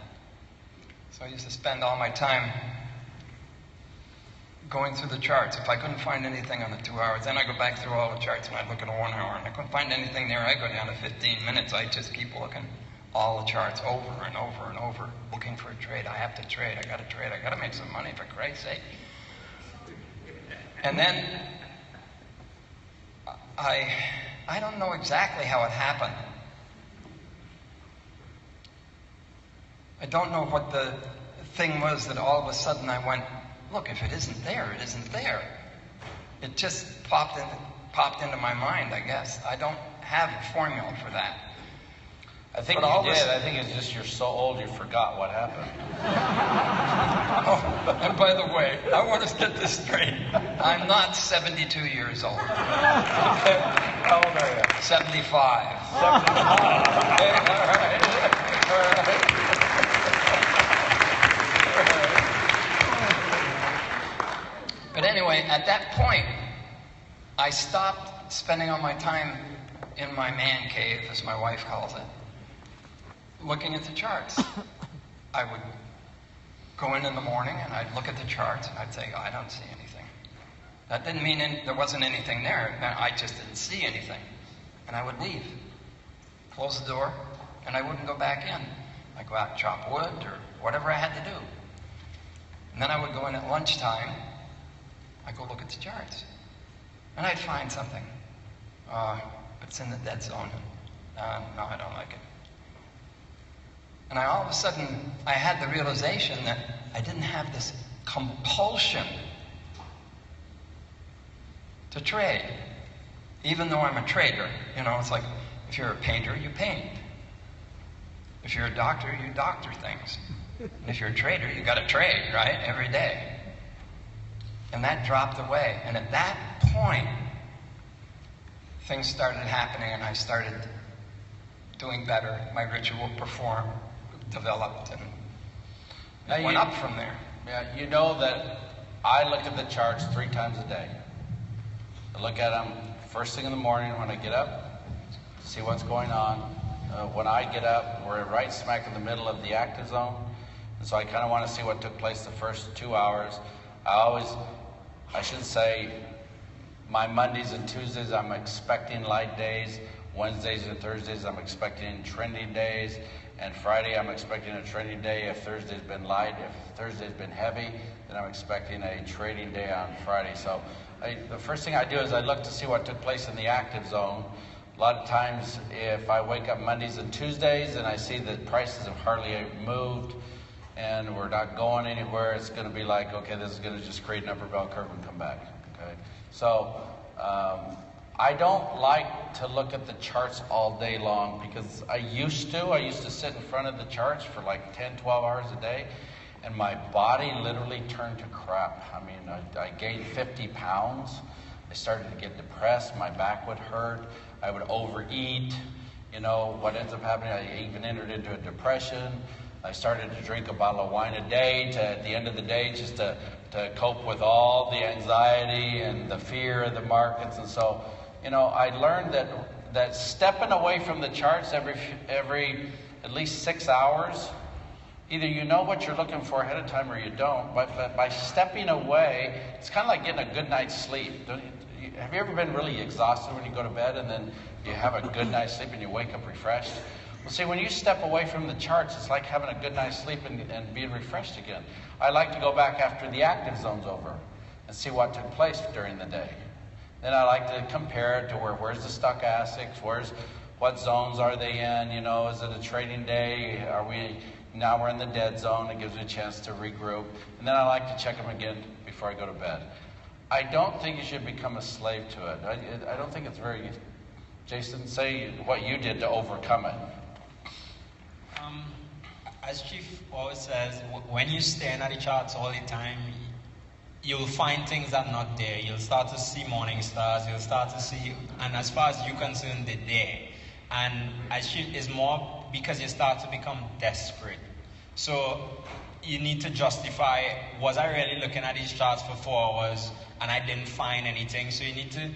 So I used to spend all my time going through the charts. If I couldn't find anything on the 2 hours, then I go back through all the charts and I'd look at a 1 hour, and I couldn't find anything there. I go down to 15 minutes. I just keep looking all the charts over and over and over, looking for a trade. I have to trade. I got to trade. I got to make some money, for Christ's sake. And then I don't know exactly how it happened. I don't know what the thing was that all of a sudden I went, look, if it isn't there, it isn't there. It just popped into my mind, I guess. I don't have a formula for that. I think you did. I think it's just you're so old you forgot what happened. Oh, and by the way, I want to get this straight. I'm not 72 years old. How old are you? 75. 75. Okay, all right. All right. But anyway, at that point, I stopped spending all my time in my man cave, as my wife calls it, looking at the charts. I would go in the morning and I'd look at the charts and I'd say, oh, I don't see anything. That didn't mean there wasn't anything there. It meant I just didn't see anything. And I would leave, close the door, and I wouldn't go back in. I'd go out and chop wood or whatever I had to do. And then I would go in at lunchtime. I'd go look at the charts. And I'd find something. It's in the dead zone. No, I don't like it. And all of a sudden, I had the realization that I didn't have this compulsion to trade, even though I'm a trader. You know, it's like if you're a painter, you paint. If you're a doctor, you doctor things. And if you're a trader, you got to trade, right, every day. And that dropped away. And at that point, things started happening, and I started doing better. My ritual developed, and it went up from there. Yeah, you know that I look at the charts 3 times a day. I look at them first thing in the morning when I get up, see what's going on. When I get up, we're right smack in the middle of the active zone, and so I kind of want to see what took place the first 2 hours. I should say, my Mondays and Tuesdays, I'm expecting light days. Wednesdays and Thursdays, I'm expecting trending days. and Friday I'm expecting a trading day. If Thursday's been light, if Thursday's been heavy, then I'm expecting a trading day on Friday. So the first thing I do is I look to see what took place in the active zone. A lot of times if I wake up Mondays and Tuesdays and I see that prices have hardly moved and we're not going anywhere, it's going to be like, okay, this is going to just create an upper bell curve and come back. Okay, so I don't like to look at the charts all day long because I used to sit in front of the charts for like 10, 12 hours a day, and my body literally turned to crap. I mean, I gained 50 pounds. I started to get depressed. My back would hurt. I would overeat. You know, what ends up happening, I even entered into a depression. I started to drink a bottle of wine a day at the end of the day just to cope with all the anxiety and the fear of the markets. And so, you know, I learned that stepping away from the charts every at least 6 hours, either you know what you're looking for ahead of time or you don't, but by stepping away, it's kind of like getting a good night's sleep. Have you ever been really exhausted when you go to bed and then you have a good night's sleep and you wake up refreshed? Well, see, when you step away from the charts, it's like having a good night's sleep and being refreshed again. I like to go back after the active zone's over and see what took place during the day. Then I like to compare it to where's the stochastics, what zones are they in, you know, is it a trading day, now we're in the dead zone, it gives me a chance to regroup, and then I like to check them again before I go to bed. I don't think you should become a slave to it. I don't think it's very, Jason, say what you did to overcome it. As Chief always says, when you're staring at the charts all the time, you'll find things that are not there. You'll start to see morning stars. You'll start to see, and as far as you're concerned, they're there. And it's more because you start to become desperate. So you need to justify, was I really looking at these charts for 4 hours and I didn't find anything? So you need to,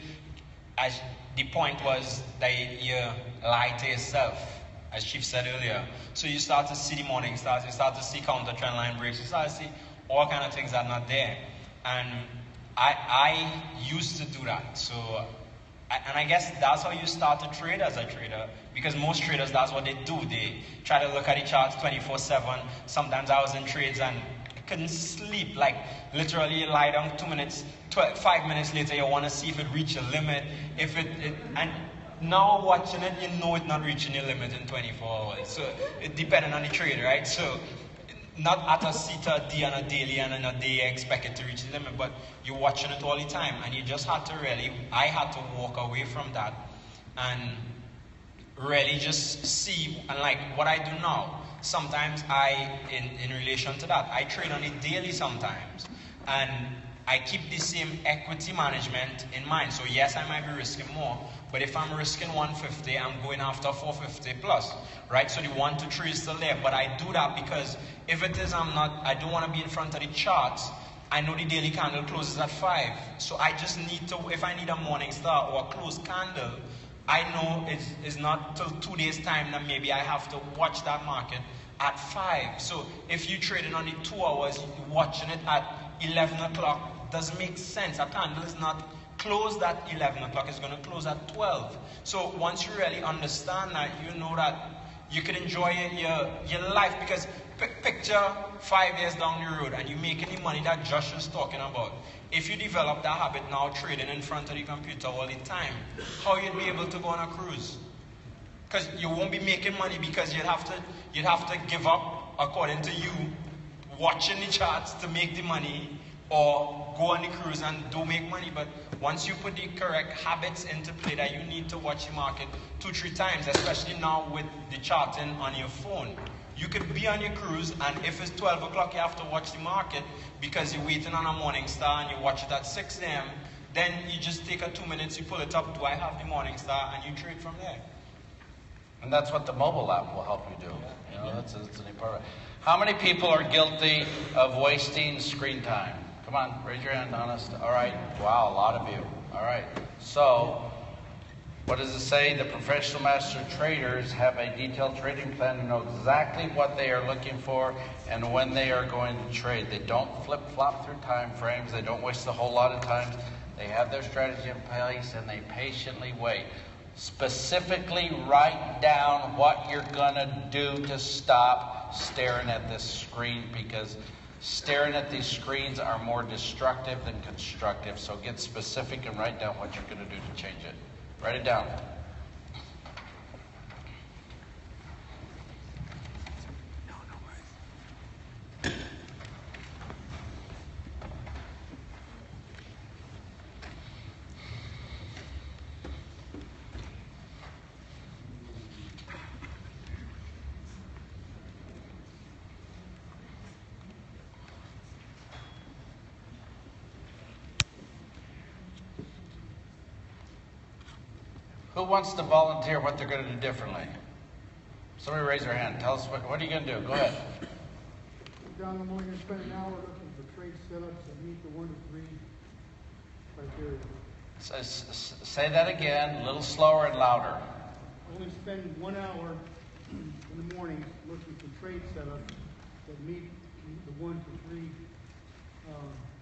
as the point was that you lie to yourself, as Chief said earlier. So you start to see the morning stars, you start to see counter trend line breaks, you start to see all kind of things that are not there. And I used to do that. So, and I guess that's how you start to trade as a trader, because most traders, that's what they do. They try to look at the charts 24/7. Sometimes I was in trades and I couldn't sleep. Like literally you lie down 2 minutes, 5 minutes later you want to see if it reached a limit. And now watching it, you know it's not reaching your limit in 24 hours. So it depends on the trade, right? So not at a theta D on a daily and on a day you expect it to reach the limit, but you're watching it all the time. And you just had to I had to walk away from that and really just see. And like what I do now, sometimes in relation to that, I trade on a daily sometimes. And I keep the same equity management in mind. So yes, I might be risking more, but if I'm risking 150, I'm going after 450 plus, right? So the 1 to 3 is still there, but I do that because if it is, I don't want to be in front of the charts. I know the daily candle closes at 5, so I just need to, if I need a morning star or a closed candle, I know it's not till 2 days time that maybe I have to watch that market at 5. So if you're trading on the 2 hours, watching it at 11 o'clock doesn't make sense. A candle is not closed at 11 o'clock, it's going to close at 12. So once you really understand that, you know that you can enjoy your life, because picture 5 years down the road and you're making the money that Josh is talking about. If you develop that habit now, trading in front of the computer all the time, how you'd be able to go on a cruise? Because you won't be making money, because you'd have to give up, according to you, watching the charts to make the money, or go on the cruise and do make money. But once you put the correct habits into play, that you need to watch the market 2-3 times, especially now with the charting on your phone. You could be on your cruise, and if it's 12 o'clock, you have to watch the market because you're waiting on a morning star and you watch it at 6 a.m. Then you just take 2 minutes, you pull it up, do I have the morning star, and you trade from there. And that's what the mobile app will help you do. You know, that's an important. How many people are guilty of wasting screen time? Come on, raise your hand, honest. All right. Wow, a lot of you. All right. So, what does it say? The professional master traders have a detailed trading plan to know exactly what they are looking for and when they are going to trade. They don't flip-flop through time frames. They don't waste a whole lot of time. They have their strategy in place and they patiently wait. Specifically write down what you're going to do to stop staring at this screen, because staring at these screens are more destructive than constructive. So get specific and write down what you're going to do to change it. Write it down. Who wants to volunteer what they're going to do differently? Somebody raise their hand. Tell us, what are you going to do? Go ahead. John, I'm only going to spend an hour looking for trade setups that meet the 1 to 3 criteria. Say that again, a little slower and louder. I only spend 1 hour in the morning looking for trade setups that meet the 1 to 3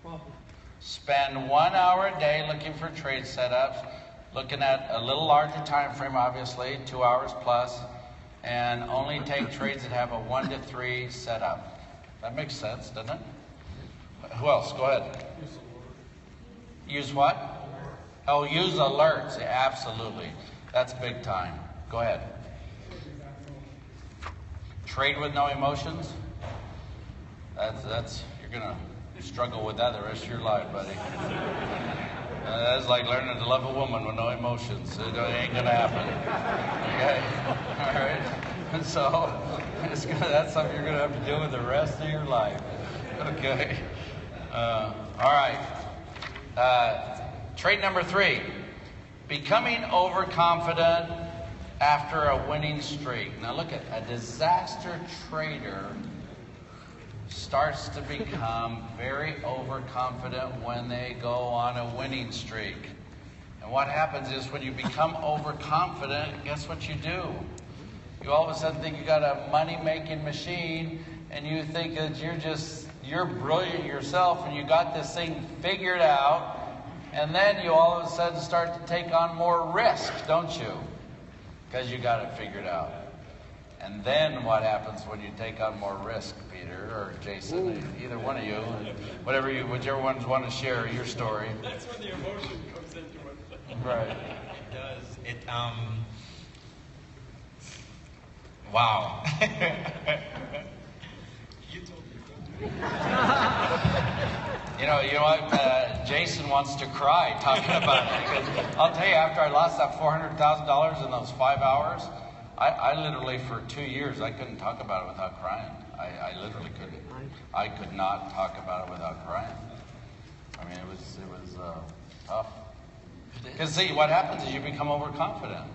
profit. Spend 1 hour a day looking for trade setups, looking at a little larger time frame, obviously, 2 hours plus, and only take trades that have a 1 to 3 setup. That makes sense, doesn't it? Who else? Go ahead. Use what? Oh, use alerts. Yeah, absolutely. That's big time. Go ahead. Trade with no emotions? That's you're going to struggle with that the rest of your life, buddy. That's like learning to love a woman with no emotions. It ain't going to happen. Okay? All right? And so, that's something you're going to have to deal with the rest of your life. Okay? All right. Trait number 3. Becoming overconfident after a winning streak. Now look at a disaster trader starts to become very overconfident when they go on a winning streak. And what happens is when you become overconfident, guess what you do? You all of a sudden think you got a money-making machine, and you think that you're brilliant yourself, and you got this thing figured out, and then you all of a sudden start to take on more risk, don't you? Because you got it figured out. And then what happens when you take on more risk, Peter or Jason, either one of you, whichever ones want to share your story. That's when the emotion comes into it. Right. It does. Wow. You told me. You know what? Jason wants to cry talking about it. Because I'll tell you, after I lost that $400,000 in those 5 hours, I literally, for 2 years, I couldn't talk about it without crying. I literally couldn't. I could not talk about it without crying. I mean, it was tough. Because see, what happens is you become overconfident.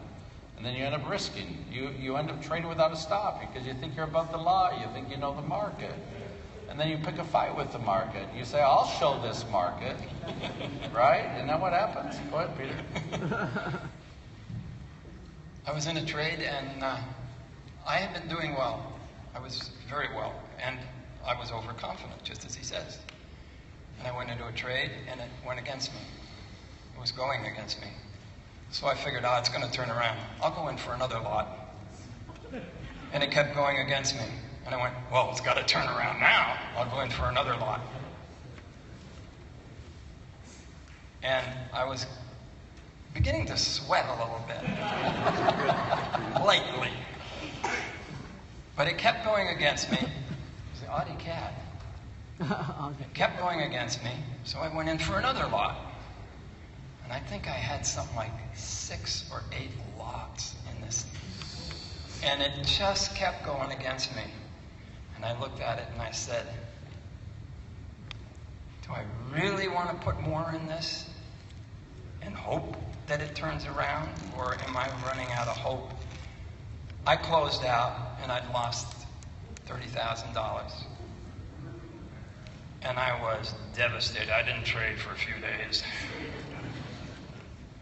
And then you end up risking. You end up trading without a stop because you think you're above the law. You think you know the market. And then you pick a fight with the market. You say, I'll show this market. Right? And then what happens? Go ahead, Peter. I was in a trade, and I had been doing well. I was very well, and I was overconfident, just as he says. And I went into a trade, and it went against me. It was going against me. So I figured, it's going to turn around. I'll go in for another lot. And it kept going against me. And I went, well, it's got to turn around now. I'll go in for another lot. And I was beginning to sweat a little bit. Lightly. But it kept going against me. It was the Audi cat. It kept going against me, so I went in for another lot. And I think I had something like 6 or 8 lots in this. And it just kept going against me. And I looked at it and I said, do I really want to put more in this and hope that it turns around, or am I running out of hope? I closed out and I'd lost $30,000. And I was devastated. I didn't trade for a few days.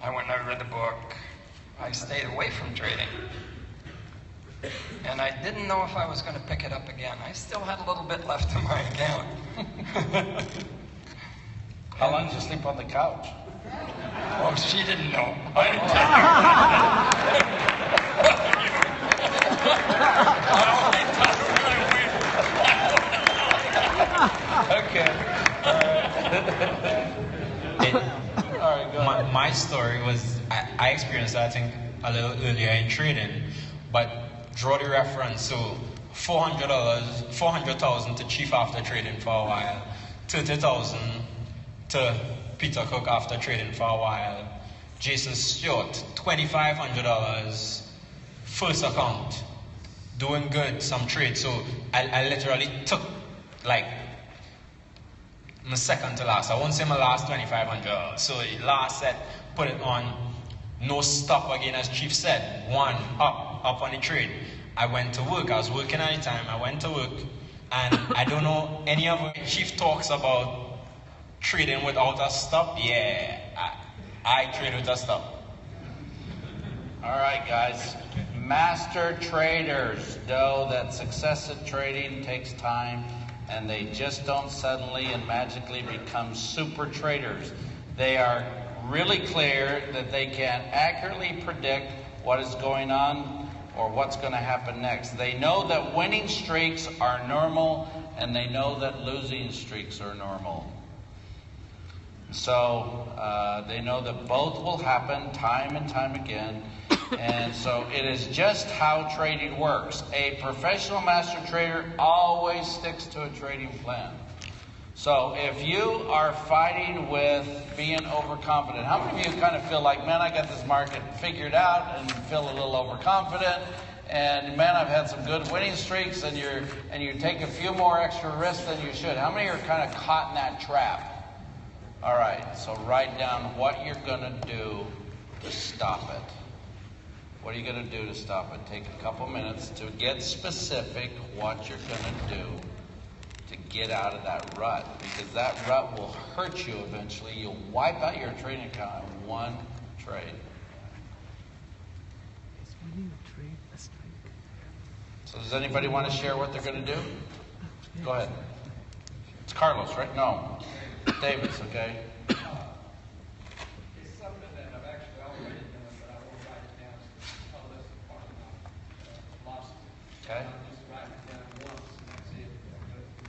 I went and I read the book. I stayed away from trading. And I didn't know if I was going to pick it up again. I still had a little bit left in my account. How long did you sleep on the couch? Oh, she didn't know. My story was, I experienced that, I think, a little earlier in trading, but draw the reference. So $400,000 to Chief after trading for a while, $30,000 to Peter Cooke after trading for a while, Jason Stewart, $2,500, first account, doing good, some trades. So I literally took like my second to last. I won't say my last $2,500. So last set, put it on, no stop again, as Chief said. One, up on the trade. I went to work. I was working at the time. I went to work, and I don't know any of what Chief talks about trading without a stop. Yeah, I trade with a stop. All right, guys. Master traders know that success at trading takes time, and they just don't suddenly and magically become super traders. They are really clear that they can accurately predict what is going on or what's going to happen next. They know that winning streaks are normal, and they know that losing streaks are normal. So they know that both will happen time and time again. And so it is just how trading works. A professional master trader always sticks to a trading plan. So if you are fighting with being overconfident, how many of you kind of feel like, man, I got this market figured out, and feel a little overconfident, and man, I've had some good winning streaks, and you take a few more extra risks than you should? How many are kind of caught in that trap? All right, so write down what you're going to do to stop it. What are you going to do to stop it? Take a couple minutes to get specific what you're going to do to get out of that rut, because that rut will hurt you eventually. You'll wipe out your trading account in one trade. So does anybody want to share what they're going to do? Go ahead. It's Carlos, right? No. David's, okay? It's something that I've actually already done, but I will write it down. I'll listen to part of my losses. Okay. I'll just write it down once, and that's it.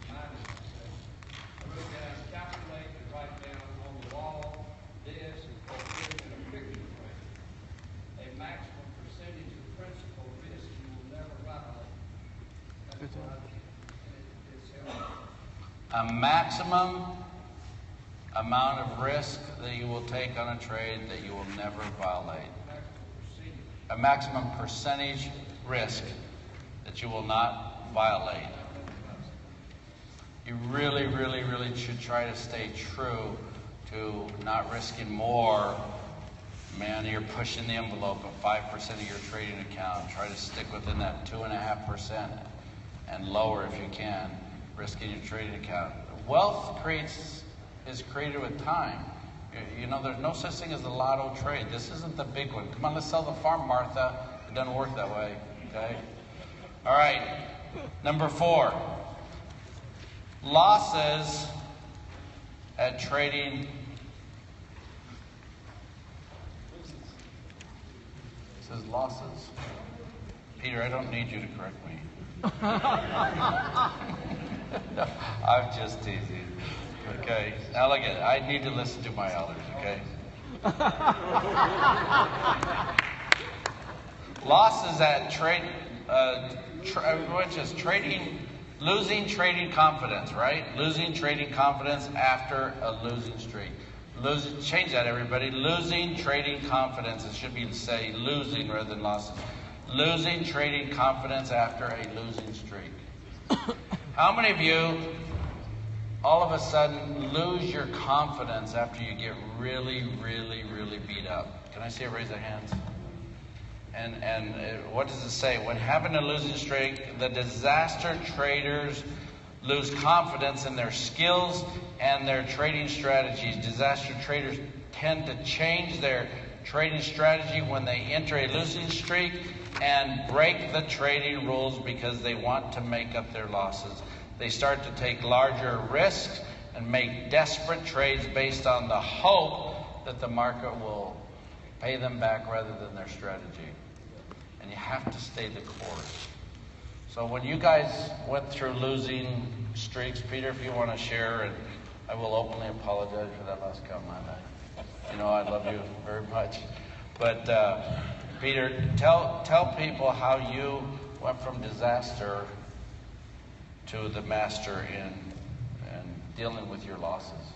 Remind myself. I wrote down, calculate and write down on the wall this and put in a picture frame. A maximum percentage of principal risk you will never violate. That's what it's A maximum amount of risk that you will take on a trade that you will never violate. A maximum percentage risk that you will not violate. You really, really, really should try to stay true to not risking more. Man, you're pushing the envelope of 5% of your trading account. Try to stick within that 2.5% and lower if you can, risking your trading account. Wealth is created with time. You know, there's no such thing as the lotto trade. This isn't the big one. Come on, let's sell the farm, Martha. It doesn't work that way, okay? All right, number 4. Losses at trading. It says losses. Peter, I don't need you to correct me. I'm just teasing. Okay, elegant. I need to listen to my elders, okay? Losses at trade, which is losing trading confidence, right? Losing trading confidence after a losing streak. Change that, everybody. Losing trading confidence. It should be say losing rather than losses. Losing trading confidence after a losing streak. How many of you all of a sudden lose your confidence after you get really, really, really beat up? Can I see a raise of hands? And what does it say? When having a losing streak, the disaster traders lose confidence in their skills and their trading strategies. Disaster traders tend to change their trading strategy when they enter a losing streak and break the trading rules because they want to make up their losses. They start to take larger risks and make desperate trades based on the hope that the market will pay them back rather than their strategy. And you have to stay the course. So when you guys went through losing streaks, Peter, if you want to share, and I will openly apologize for that last comment. You know I love you very much. But Peter, tell people how you went from disaster to the master in dealing with your losses.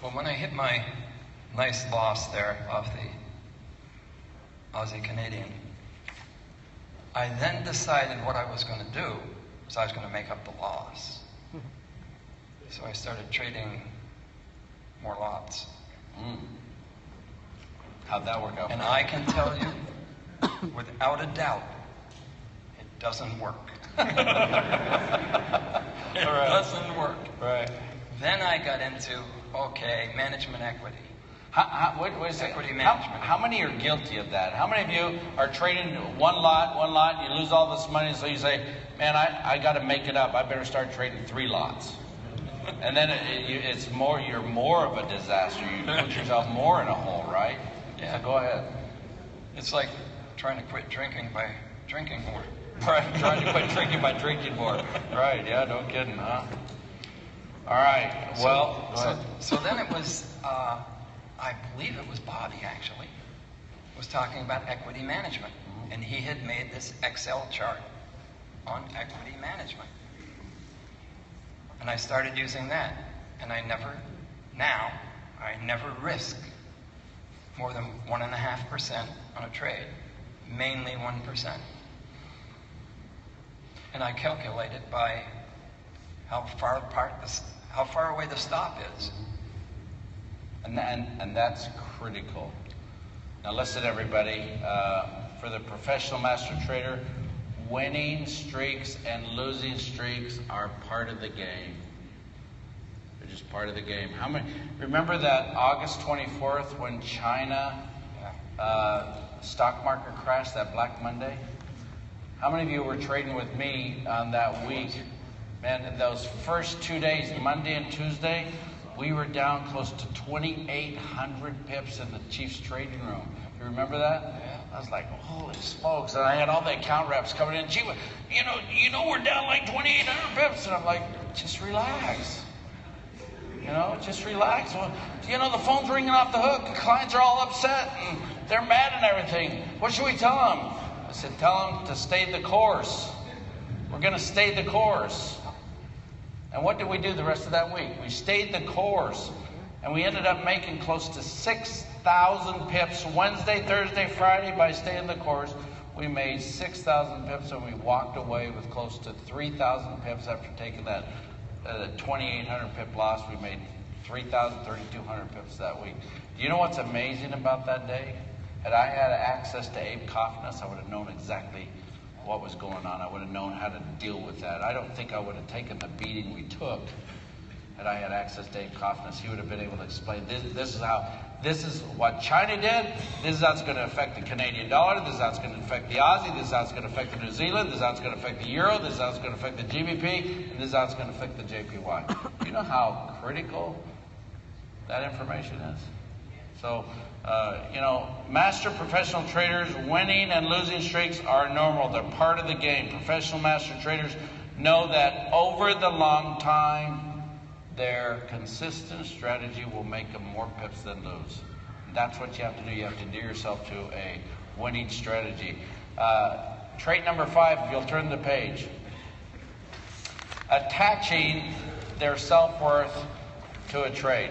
Well, when I hit my nice loss there of the Aussie Canadian, I then decided what I was going to do was I was going to make up the loss. So I started trading more lots. How'd that work out? And I can tell you, without a doubt, it doesn't work. It doesn't work. Right. Then I got into, okay, management equity. Wait a second. Equity management. How many are guilty of that? How many of you are trading one lot, and you lose all this money, so you say, man, I got to make it up. I better start trading 3 lots. And then it's more. You're more of a disaster. You put yourself more in a hole, right? Yeah. So go ahead. It's like trying to quit drinking by drinking more. Right. Trying to quit drinking by drinking more. Right. Yeah. No kidding, huh? All right. Well. So then it was. I believe it was Bobby actually was talking about equity management, and he had made this Excel chart on equity management. And I started using that, and I never risk more than 1.5% on a trade, mainly 1%. And I calculate it by how far away the stop is. And that's critical. Now listen, everybody. For the professional master trader, winning streaks and losing streaks are part of the game. They're just part of the game. Remember that August 24th when China stock market crashed, that Black Monday? How many of you were trading with me on that week? Man, in those first 2 days, Monday and Tuesday, we were down close to 2,800 pips in the Chiefs trading room. You remember that? Yeah. I was like, holy smokes. And I had all the account reps coming in. Gee, you know we're down like 2,800 pips. And I'm like, just relax. Just relax. Well, the phone's ringing off the hook. The clients are all upset and they're mad and everything. What should we tell them? I said, tell them to stay the course. We're going to stay the course. And what did we do the rest of that week? We stayed the course. And we ended up making close to 6,000 pips Wednesday, Thursday, Friday by staying the course. We made 6,000 pips and we walked away with close to 3,000 pips after taking that 2,800 pip loss. We made 3,000, 3,200 pips that week. Do you know what's amazing about that day? Had I had access to Abe Kaufness, I would have known exactly what was going on. I would have known how to deal with that. I don't think I would have taken the beating we took had I had access to Abe Kaufness. He would have been able to explain this is what China did, this is how it's going to affect the Canadian dollar, this is how it's going to affect the Aussie, this is how it's going to affect the New Zealand, this is how it's going to affect the Euro, this is how it's going to affect the GBP, and this is how it's going to affect the JPY. Do you know how critical that information is? So, master professional traders, winning and losing streaks are normal. They're part of the game. Professional master traders know that over the long time, their consistent strategy will make them more pips than lose. And that's what you have to do. You have to gear yourself to a winning strategy. Trait number 5, if you'll turn the page. Attaching their self-worth to a trade.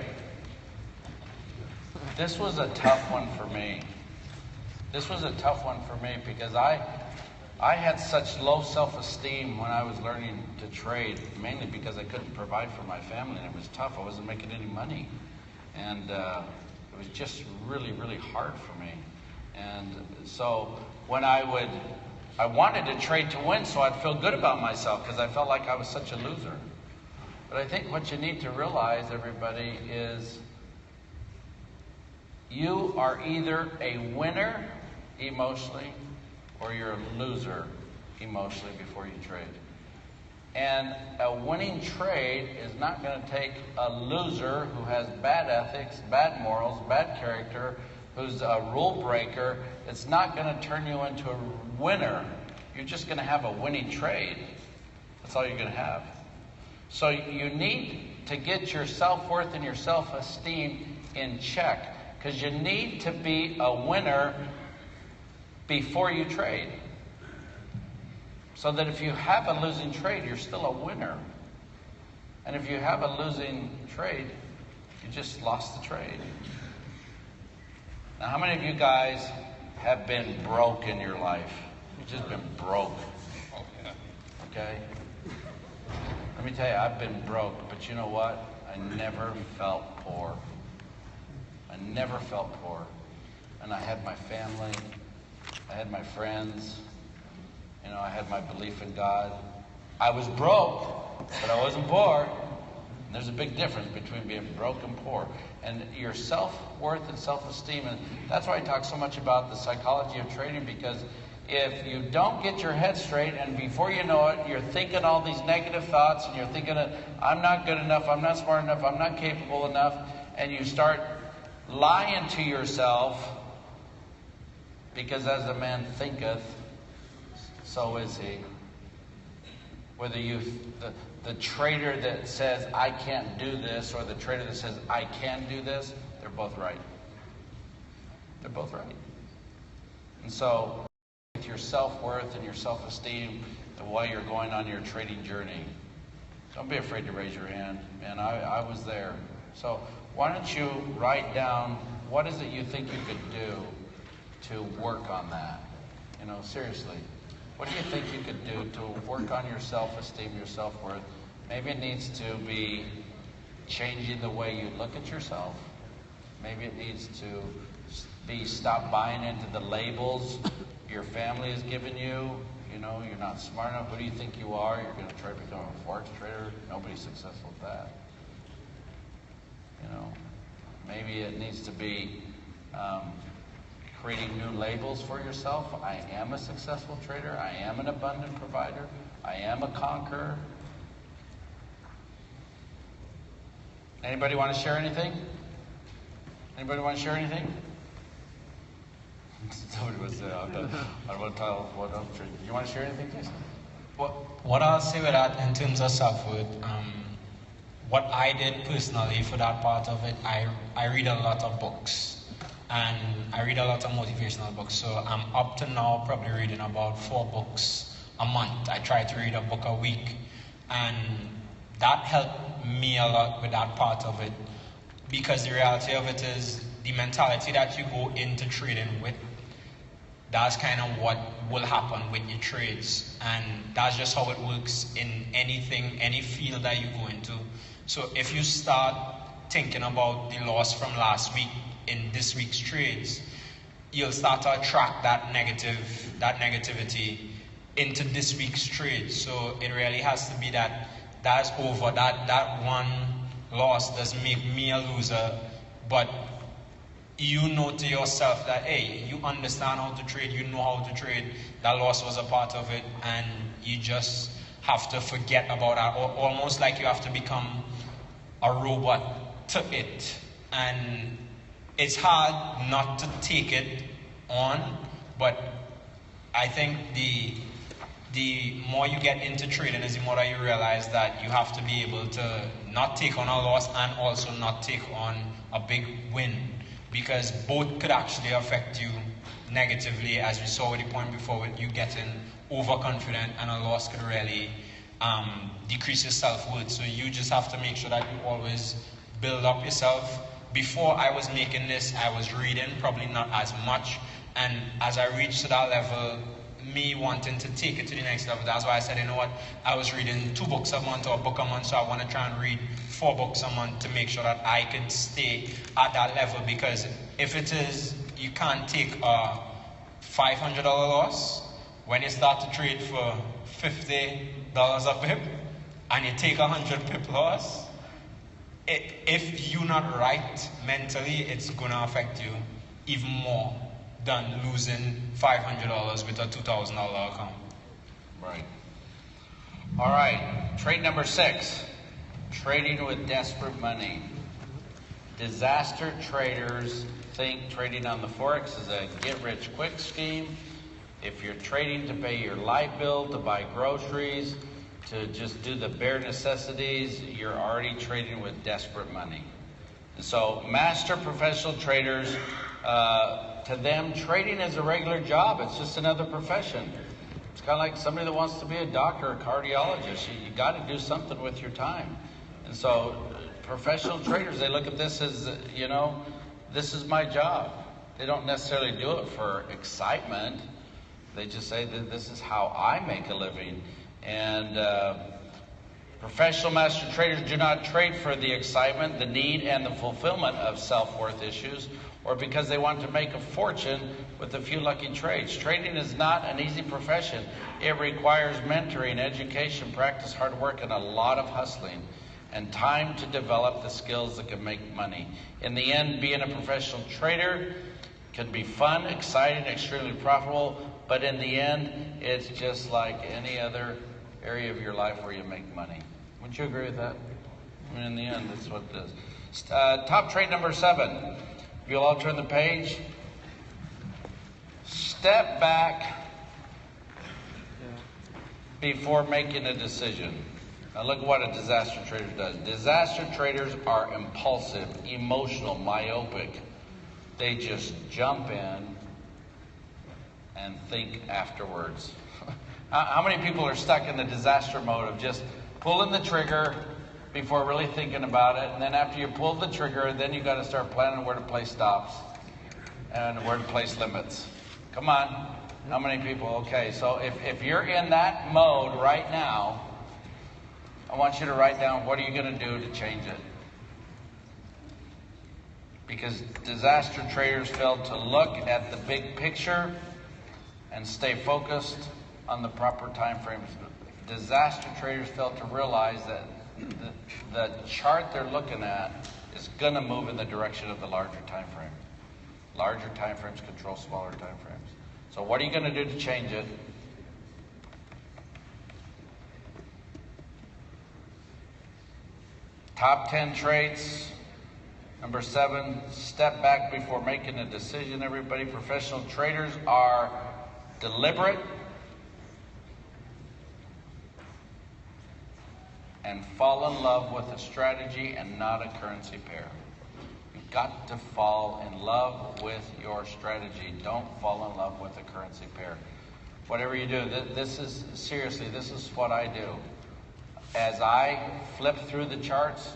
This was a tough one for me. Because I had such low self-esteem when I was learning to trade, mainly because I couldn't provide for my family, and it was tough. I wasn't making any money. And it was just really, really hard for me. And so when I wanted to trade to win so I'd feel good about myself because I felt like I was such a loser. But I think what you need to realize, everybody, is you are either a winner emotionally or you're a loser emotionally before you trade. And a winning trade is not going to take a loser who has bad ethics, bad morals, bad character, who's a rule breaker. It's not going to turn you into a winner. You're just going to have a winning trade. That's all you're going to have. So you need to get your self-worth and your self-esteem in check, because you need to be a winner before you trade. So that if you have a losing trade, you're still a winner. And if you have a losing trade, you just lost the trade. Now, how many of you guys have been broke in your life? You've just been broke. Okay? Let me tell you, I've been broke, but you know what? I never felt poor. I never felt poor. And I had my family, I had my friends, you know, I had my belief in God. I was broke, but I wasn't poor. And there's a big difference between being broke and poor. And your self-worth and self-esteem, and that's why I talk so much about the psychology of trading, because if you don't get your head straight, and before you know it, you're thinking all these negative thoughts, and you're thinking, I'm not good enough, I'm not smart enough, I'm not capable enough, and you start lying to yourself, because as a man thinketh, so is he. Whether the trader that says, I can't do this, or the trader that says, I can do this, they're both right. They're both right. And so, with your self-worth and your self-esteem while you're going on your trading journey, don't be afraid to raise your hand. Man, I was there. So, why don't you write down, what is it you think you could do to work on that? You know, seriously. What do you think you could do to work on your self-esteem, your self-worth? Maybe it needs to be changing the way you look at yourself. Maybe it needs to be stop buying into the labels your family has given you. You know, you're not smart enough. Who do you think you are? You're going to try to become a Forex trader. Nobody's successful at that. You know, maybe it needs to be creating new labels for yourself. I am a successful trader. I am an abundant provider. I am a conqueror. Anybody want to share anything? Anybody want to share anything? Somebody was I don't want to tell what I'm trading. You want to share anything, Jason? What I'll say with that in terms of self-worth, what I did personally for that part of it, I read a lot of books. And I read a lot of motivational books. So I'm up to now probably reading about 4 books a month. I try to read a book a week. And that helped me a lot with that part of it. Because the reality of it is the mentality that you go into trading with, that's kind of what will happen with your trades. And that's just how it works in anything, any field that you go into. So if you start thinking about the loss from last week in this week's trades, you'll start to attract that negativity into this week's trades. So it really has to be that's over. That one loss doesn't make me a loser, but you know to yourself that, hey, you understand how to trade, you know how to trade, that loss was a part of it, and you just have to forget about that, or almost like you have to become a robot to it. And it's hard not to take it on, but I think the more you get into trading is the more that you realize that you have to be able to not take on a loss and also not take on a big win, because both could actually affect you negatively, as we saw with the point before with you getting overconfident, and a loss could really decrease your self-worth. So you just have to make sure that you always build up yourself. Before I was making this, I was reading, probably not as much. And as I reached to that level, me wanting to take it to the next level, that's why I said, you know what, I was reading 2 books a month or a book a month, so I want to try and read 4 books a month to make sure that I could stay at that level. Because if it is, you can't take a $500 loss when you start to trade for $50 a pip, and you take 100 pip loss. If you're not right mentally, it's going to affect you even more than losing $500 with a $2,000 account. Right. All right. trade number 6, trading with desperate money. Disaster traders think trading on the Forex is a get-rich-quick scheme. If you're trading to pay your light bill, to buy groceries, to just do the bare necessities, you're already trading with desperate money. And so master professional traders, to them, trading is a regular job. It's just another profession. It's kind of like somebody that wants to be a doctor or a cardiologist. You got to do something with your time. And so professional traders, they look at this as, you know, this is my job. They don't necessarily do it for excitement. They just say that this is how I make a living. And professional master traders do not trade for the excitement, the need, and the fulfillment of self-worth issues, or because they want to make a fortune with a few lucky trades. Trading is not an easy profession. It requires mentoring, education, practice, hard work, and a lot of hustling, and time to develop the skills that can make money. In the end, being a professional trader can be fun, exciting, extremely profitable, but in the end, it's just like any other area of your life where you make money. Wouldn't you agree with that? I mean, in the end, that's what it is. Top trade number 7. If you'll all turn the page. Step back before making a decision. Now look at what a disaster trader does. Disaster traders are impulsive, emotional, myopic. They just jump in and think afterwards. How many people are stuck in the disaster mode of just pulling the trigger before really thinking about it, and then after you pull the trigger, then you got to start planning where to place stops and where to place limits? Come on. How many people? Okay, so if you're in that mode right now, I want you to write down, what are you going to do to change it? Because disaster traders fail to look at the big picture and stay focused on the proper time frames. Disaster traders fail to realize that the chart they're looking at is going to move in the direction of the larger time frame. Larger time frames control smaller time frames. So what are you going to do to change it? Top 10 traits. Number 7, step back before making a decision. Everybody, professional traders are deliberate and fall in love with a strategy and not a currency pair. You've got to fall in love with your strategy. Don't fall in love with a currency pair. Whatever you do, this is, seriously, this is what I do. As I flip through the charts,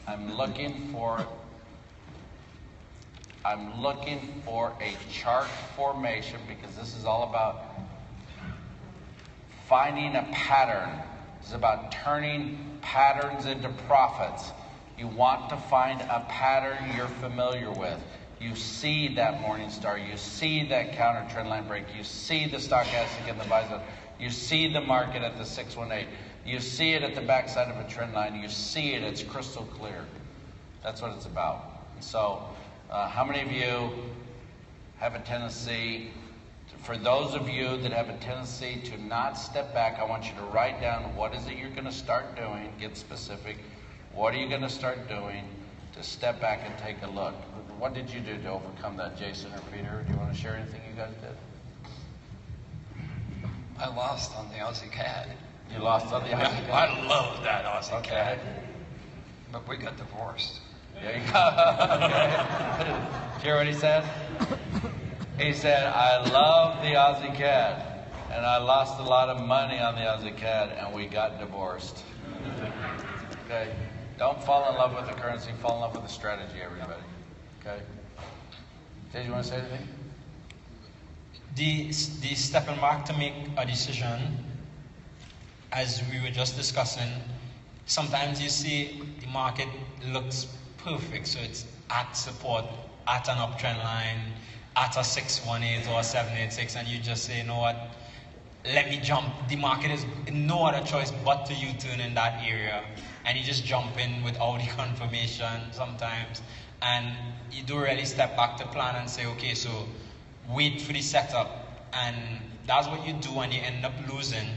I'm looking for a chart formation, because this is all about finding a pattern. It's about turning patterns into profits. You want to find a pattern you're familiar with. You see that morning star. You see that counter trend line break. You see the stochastic in the buy zone. You see the market at the 618. You see it at the backside of a trend line. You see it. It's crystal clear. That's what it's about. So, how many of you have a tendency, for those of you that have a tendency to not step back, I want you to write down, what is it you're going to start doing? Get specific. What are you going to start doing to step back and take a look? What did you do to overcome that, Jason or Peter? Do you want to share anything you guys did? I lost on the Aussie CAD. You lost on the Aussie CAD? I love that Aussie CAD. But we got divorced. There you go. Okay. Did you hear what he said? He said, I love the Aussie CAD, and I lost a lot of money on the Aussie CAD, and we got divorced. Okay? Don't fall in love with the currency, fall in love with the strategy, everybody. Okay? Did you want to say anything? The stepping back to make a decision, as we were just discussing, sometimes you see the market looks perfect, so it's at support, at an uptrend line, at a 618 or a 786, and you just say, you know what, let me jump. The market is no other choice but to U-turn in that area, and you just jump in without the confirmation sometimes, and you do really step back to plan and say, okay, so wait for the setup, and that's what you do when you end up losing.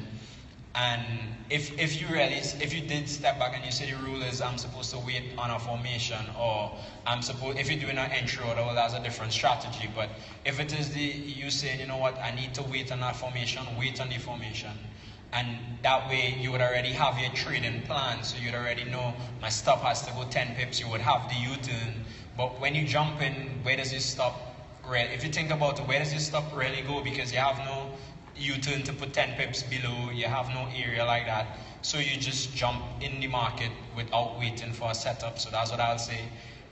And if you did step back and you say the rule is I'm supposed to wait on a formation, or if you're doing an entry order, well, that's a different strategy. But if it is you saying, you know what, I need to wait on that formation, wait on the formation. And that way you would already have your trading plan, so you'd already know my stop has to go 10 pips, you would have the U-turn. But when you jump in, where does your stop really, if you think about it, where does your stop really go? Because you have no U-turn to put 10 pips below, you have no area like that. So you just jump in the market without waiting for a setup. So that's what I'll say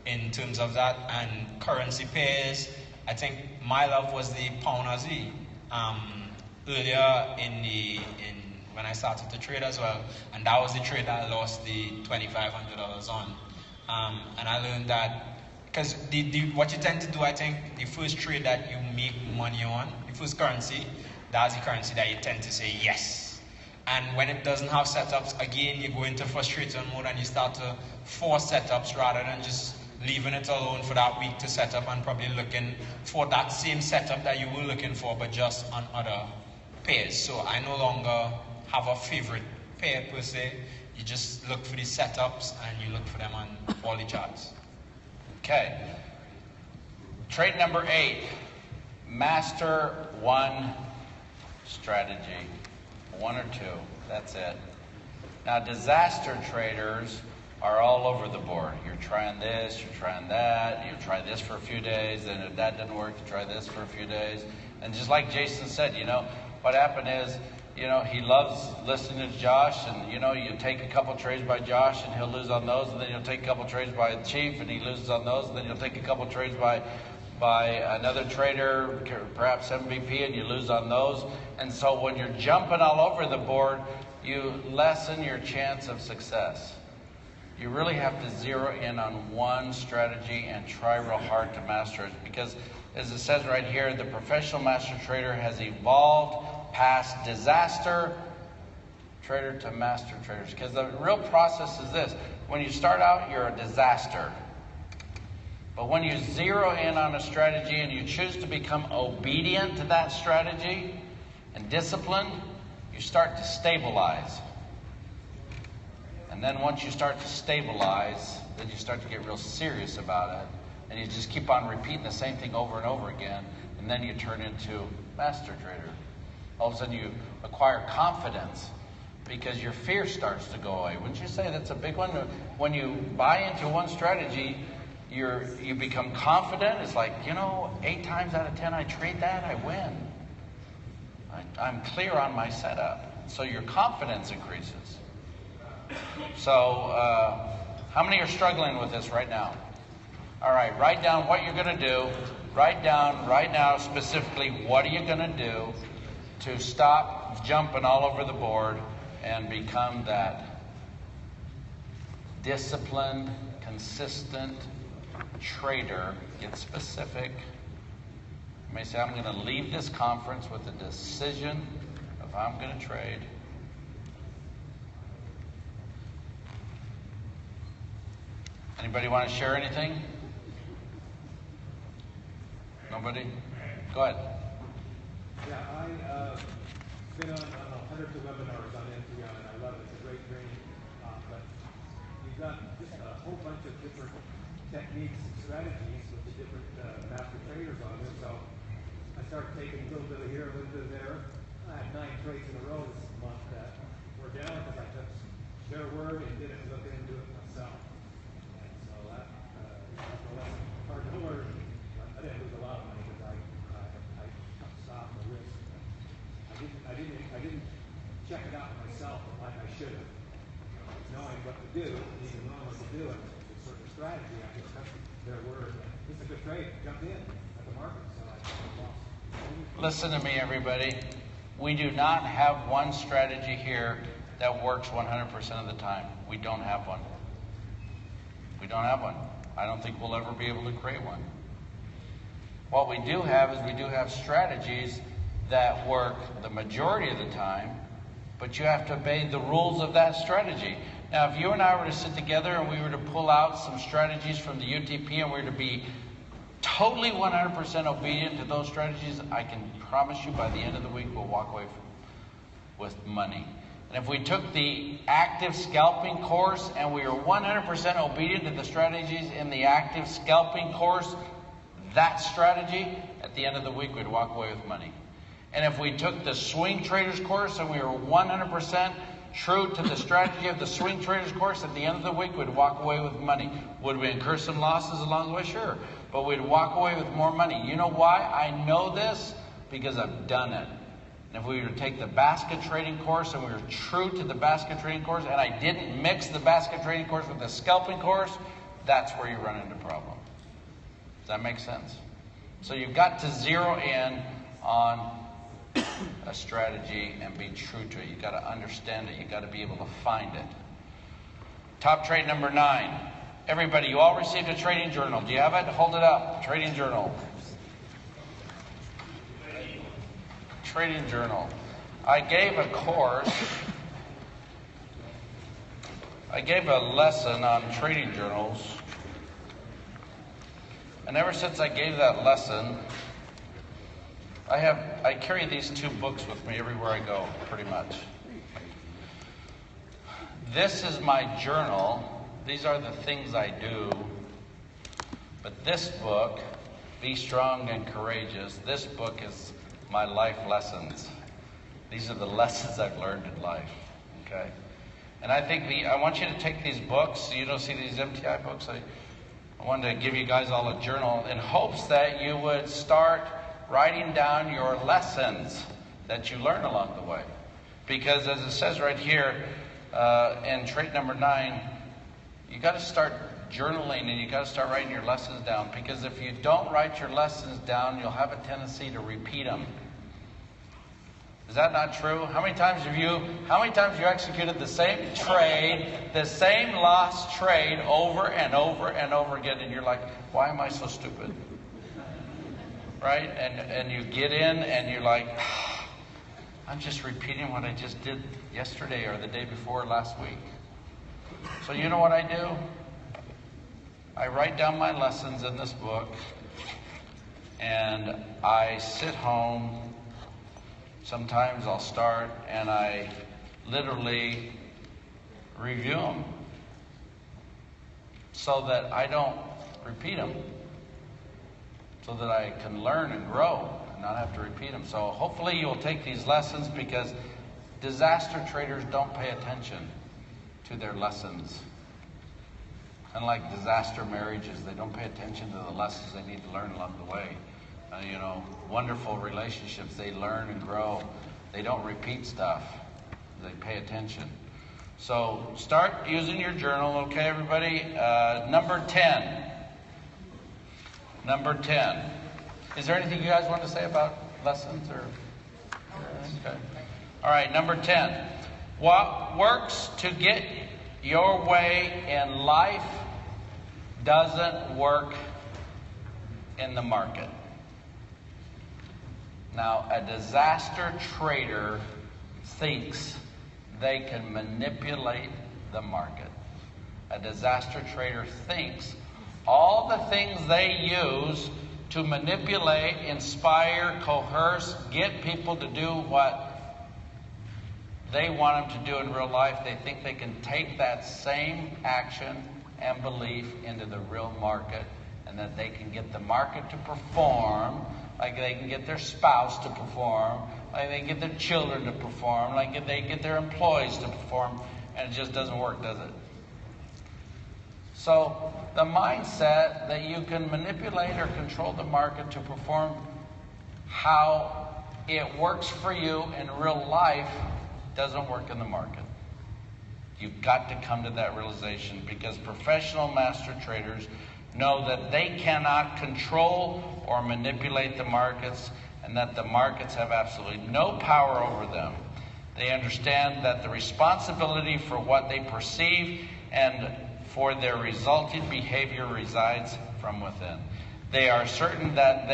in terms of that. And currency pairs, I think my love was the pound Aussie. Earlier when I started to trade as well, and that was the trade that I lost the $2,500 on. And I learned that, because what you tend to do, I think, the first trade that you make money on, the first currency, that's the currency that you tend to say yes. And when it doesn't have setups, again, you go into frustration mode and you start to force setups rather than just leaving it alone for that week to set up and probably looking for that same setup that you were looking for, but just on other pairs. So I no longer have a favorite pair per se. You just look for the setups and you look for them on all the charts. Okay. Trade number 8, master one strategy. 1 or 2, that's it. Now, disaster traders are all over the board. You're trying this, you're trying that, you try this for a few days, and if that didn't work, you try this for a few days. And just like Jason said, what happened is, he loves listening to Josh, and, you take a couple trades by Josh, and he'll lose on those, and then you'll take a couple trades by Chief, and he loses on those, and then you'll take a couple trades by another trader, perhaps MVP, and you lose on those. And so when you're jumping all over the board, you lessen your chance of success. You really have to zero in on one strategy and try real hard to master it, because as it says right here, the professional master trader has evolved past disaster trader to master traders. Because the real process is this: when you start out, you're a disaster. But when you zero in on a strategy and you choose to become obedient to that strategy and disciplined, you start to stabilize. And then once you start to stabilize, then you start to get real serious about it. And you just keep on repeating the same thing over and over again. And then you turn into master trader. All of a sudden you acquire confidence because your fear starts to go away. Wouldn't you say that's a big one? When you buy into one strategy, you become confident. It's like, 8 times out of 10 I trade that, I win. I'm clear on my setup. So your confidence increases. So how many are struggling with this right now? All right, write down what you're going to do. Write down right now specifically what are you going to do to stop jumping all over the board and become that disciplined, consistent trader. Get specific. You may say, I'm going to leave this conference with a decision of how I'm going to trade. Anybody want to share anything? Nobody? Go ahead. Yeah, I've been on hundreds of webinars on MTI, and I love it. It's a great training. But you've got just a whole bunch of different techniques and strategies with the different master traders on it. So I started taking a little bit of here, a little bit of there. I had 9 trades in a row this month that were down because I took their word and didn't look into it myself. And so that's a lesson hard to learn. I didn't lose a lot of money because I stopped the risk. I didn't check it out myself like I should have. Knowing what to do, even knowing what to do, and a certain strategy, I just took their word. It's a good trade. Jump in at the market. So I lost. Listen to me, everybody. We do not have one strategy here that works 100% of the time. We don't have one. We don't have one. I don't think we'll ever be able to create one. What we do have is we do have strategies that work the majority of the time, but you have to obey the rules of that strategy. Now, if you and I were to sit together and we were to pull out some strategies from the UTP and we were to be totally 100% obedient to those strategies, I can promise you by the end of the week we'll walk away with money. And if we took the active scalping course and we were 100% obedient to the strategies in the active scalping course, that strategy, at the end of the week, we'd walk away with money. And if we took the swing traders course and we were 100% true to the strategy of the swing traders course, at the end of the week, we'd walk away with money. Would we incur some losses along the way? Sure. But we'd walk away with more money. You know why I know this? Because I've done it. And if we were to take the basket trading course and we were true to the basket trading course, and I didn't mix the basket trading course with the scalping course, that's where you run into problems. Does that make sense? So you've got to zero in on a strategy and be true to it. You've got to understand it. You've got to be able to find it. Top trade number 9. Everybody, you all received a trading journal. Do you have it? Hold it up. Trading journal. Trading journal. I gave a course. I gave a lesson on trading journals. And ever since I gave that lesson, I carry these 2 books with me everywhere I go, pretty much. This is my journal. These are the things I do. But this book, Be Strong and Courageous, this book is my life lessons. These are the lessons I've learned in life. Okay? And I think I want you to take these books. You don't see these MTI books. I wanted to give you guys all a journal in hopes that you would start writing down your lessons that you learn along the way. Because as it says right here in trade number 9, you got to start journaling and you got to start writing your lessons down. Because if you don't write your lessons down, you'll have a tendency to repeat them. Is that not true? How many times have you executed the same trade, the same lost trade over and over and over again, and you're like, why am I so stupid? Right? And you get in and you're like, I'm just repeating what I just did yesterday or the day before last week. So you know what I do? I write down my lessons in this book and I sit home. Sometimes I'll start and I literally review them so that I don't repeat them, so that I can learn and grow and not have to repeat them. So hopefully you'll take these lessons, because disaster traders don't pay attention to their lessons. Unlike disaster marriages, they don't pay attention to the lessons they need to learn along the way. Wonderful relationships, they learn and grow. They don't repeat stuff. They pay attention. So start using your journal, okay, everybody? Number 10. Number 10. Is there anything you guys want to say about lessons? Okay. All right, number 10. What works to get your way in life doesn't work in the market. Now, a disaster trader thinks they can manipulate the market. A disaster trader thinks all the things they use to manipulate, inspire, coerce, get people to do what they want them to do in real life, they think they can take that same action and belief into the real market, and that they can get the market to perform, like they can get their spouse to perform, like they can get their children to perform, like they get their employees to perform, and it just doesn't work, does it? So the mindset that you can manipulate or control the market to perform how it works for you in real life doesn't work in the market. You've got to come to that realization, because professional master traders know that they cannot control or manipulate the markets, and that the markets have absolutely no power over them. They understand that the responsibility for what they perceive and for their resulting behavior resides from within. They are certain that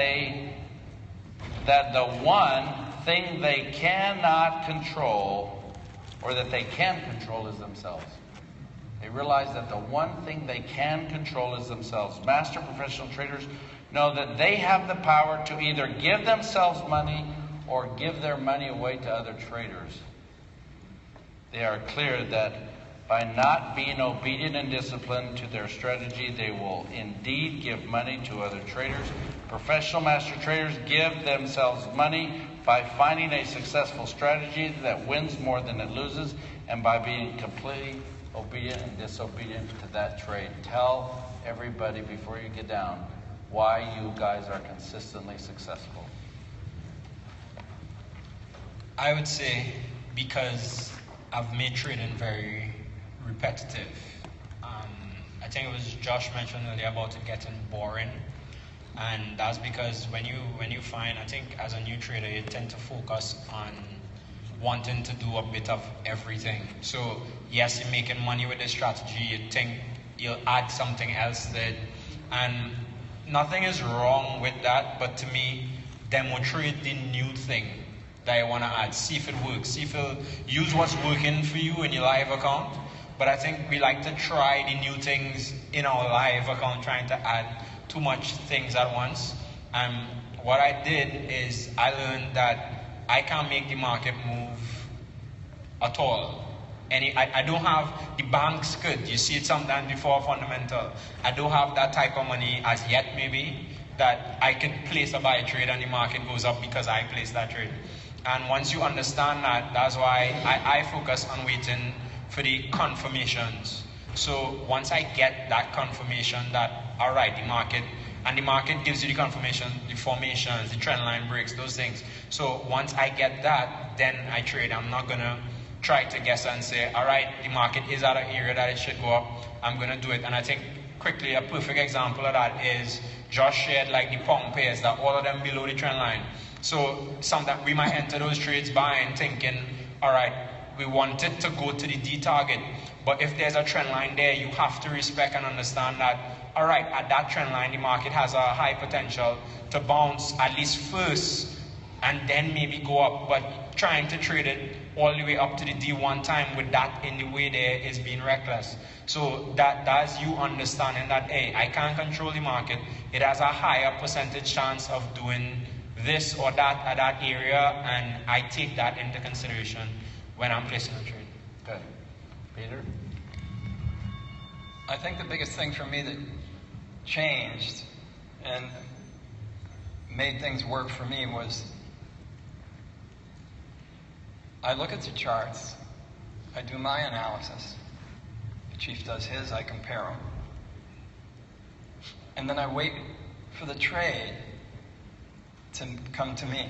the one thing they cannot control, or that they can control, is themselves. They realize that the one thing they can control is themselves. Master professional traders know that they have the power to either give themselves money or give their money away to other traders. They are clear that by not being obedient and disciplined to their strategy, they will indeed give money to other traders. Professional master traders give themselves money by finding a successful strategy that wins more than it loses, and by being completely obedient and disobedient to that trade. Tell everybody before you get down why you guys are consistently successful. I would say because I've made trading very repetitive. I think it was Josh mentioned earlier about it getting boring, and that's because when you find, I think as a new trader, you tend to focus on wanting to do a bit of everything. So yes, you're making money with this strategy, you think you'll add something else there, and nothing is wrong with that, but to me, demonstrate the new thing that you want to add. See if it works. See if it'll use what's working for you in your live account. But I think we like to try the new things in our live account, trying to add too much things at once. And what I did is I learned that I can't make the market move at all. I don't have the banks could. You see it sometimes before fundamental. I don't have that type of money as yet, maybe, that I could place a buy trade and the market goes up because I placed that trade. And once you understand that, that's why I focus on waiting for the confirmations. So once I get that confirmation that, all right, the market gives you the confirmation, the formations, the trend line breaks, those things. So once I get that, then I trade. I'm not going to try to guess and say, all right, the market is at an area that it should go up, I'm going to do it. And I think quickly a perfect example of that is Josh shared like the pound pairs, that all of them below the trend line. So sometimes we might enter those trades buying, thinking, all right, we want it to go to the D target. But if there's a trend line there, you have to respect and understand that, all right, at that trend line, the market has a high potential to bounce at least first and then maybe go up. But trying to trade it all the way up to the D one time with that in the way there is being reckless. So that's you understanding that, hey, I can't control the market. It has a higher percentage chance of doing this or that at that area, and I take that into consideration when I'm placing a trade. Okay. Peter? I think the biggest thing for me that changed and made things work for me was I look at the charts, I do my analysis, the chief does his, I compare them, and then I wait for the trade to come to me.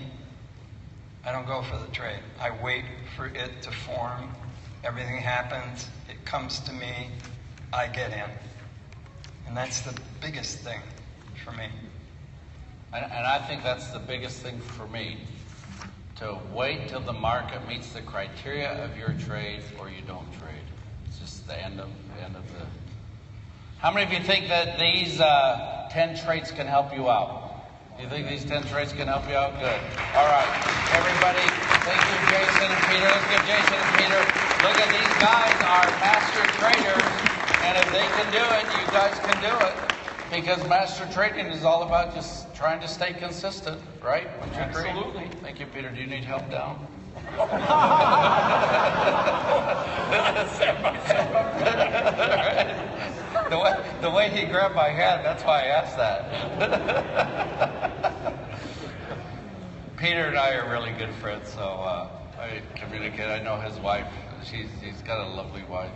I don't go for the trade. I wait for it to form. Everything happens. It comes to me. I get in. And that's the biggest thing for me. And I think that's the biggest thing for me. To wait till the market meets the criteria of your trade or you don't trade. It's just the end of the... How many of you think that these 10 traits can help you out? Do you think these 10 traits can help you out? Good. All right. Everybody, thank you, Jason and Peter. Let's give Jason and Peter. Look at these guys are master traders. And if they can do it, you guys can do it. Because master trading is all about just trying to stay consistent, right? Would you agree? Absolutely. Thank you, Peter. Do you need help down? The way he grabbed my hand, that's why I asked that. Peter and I are really good friends, so I communicate. I know his wife. He's got a lovely wife.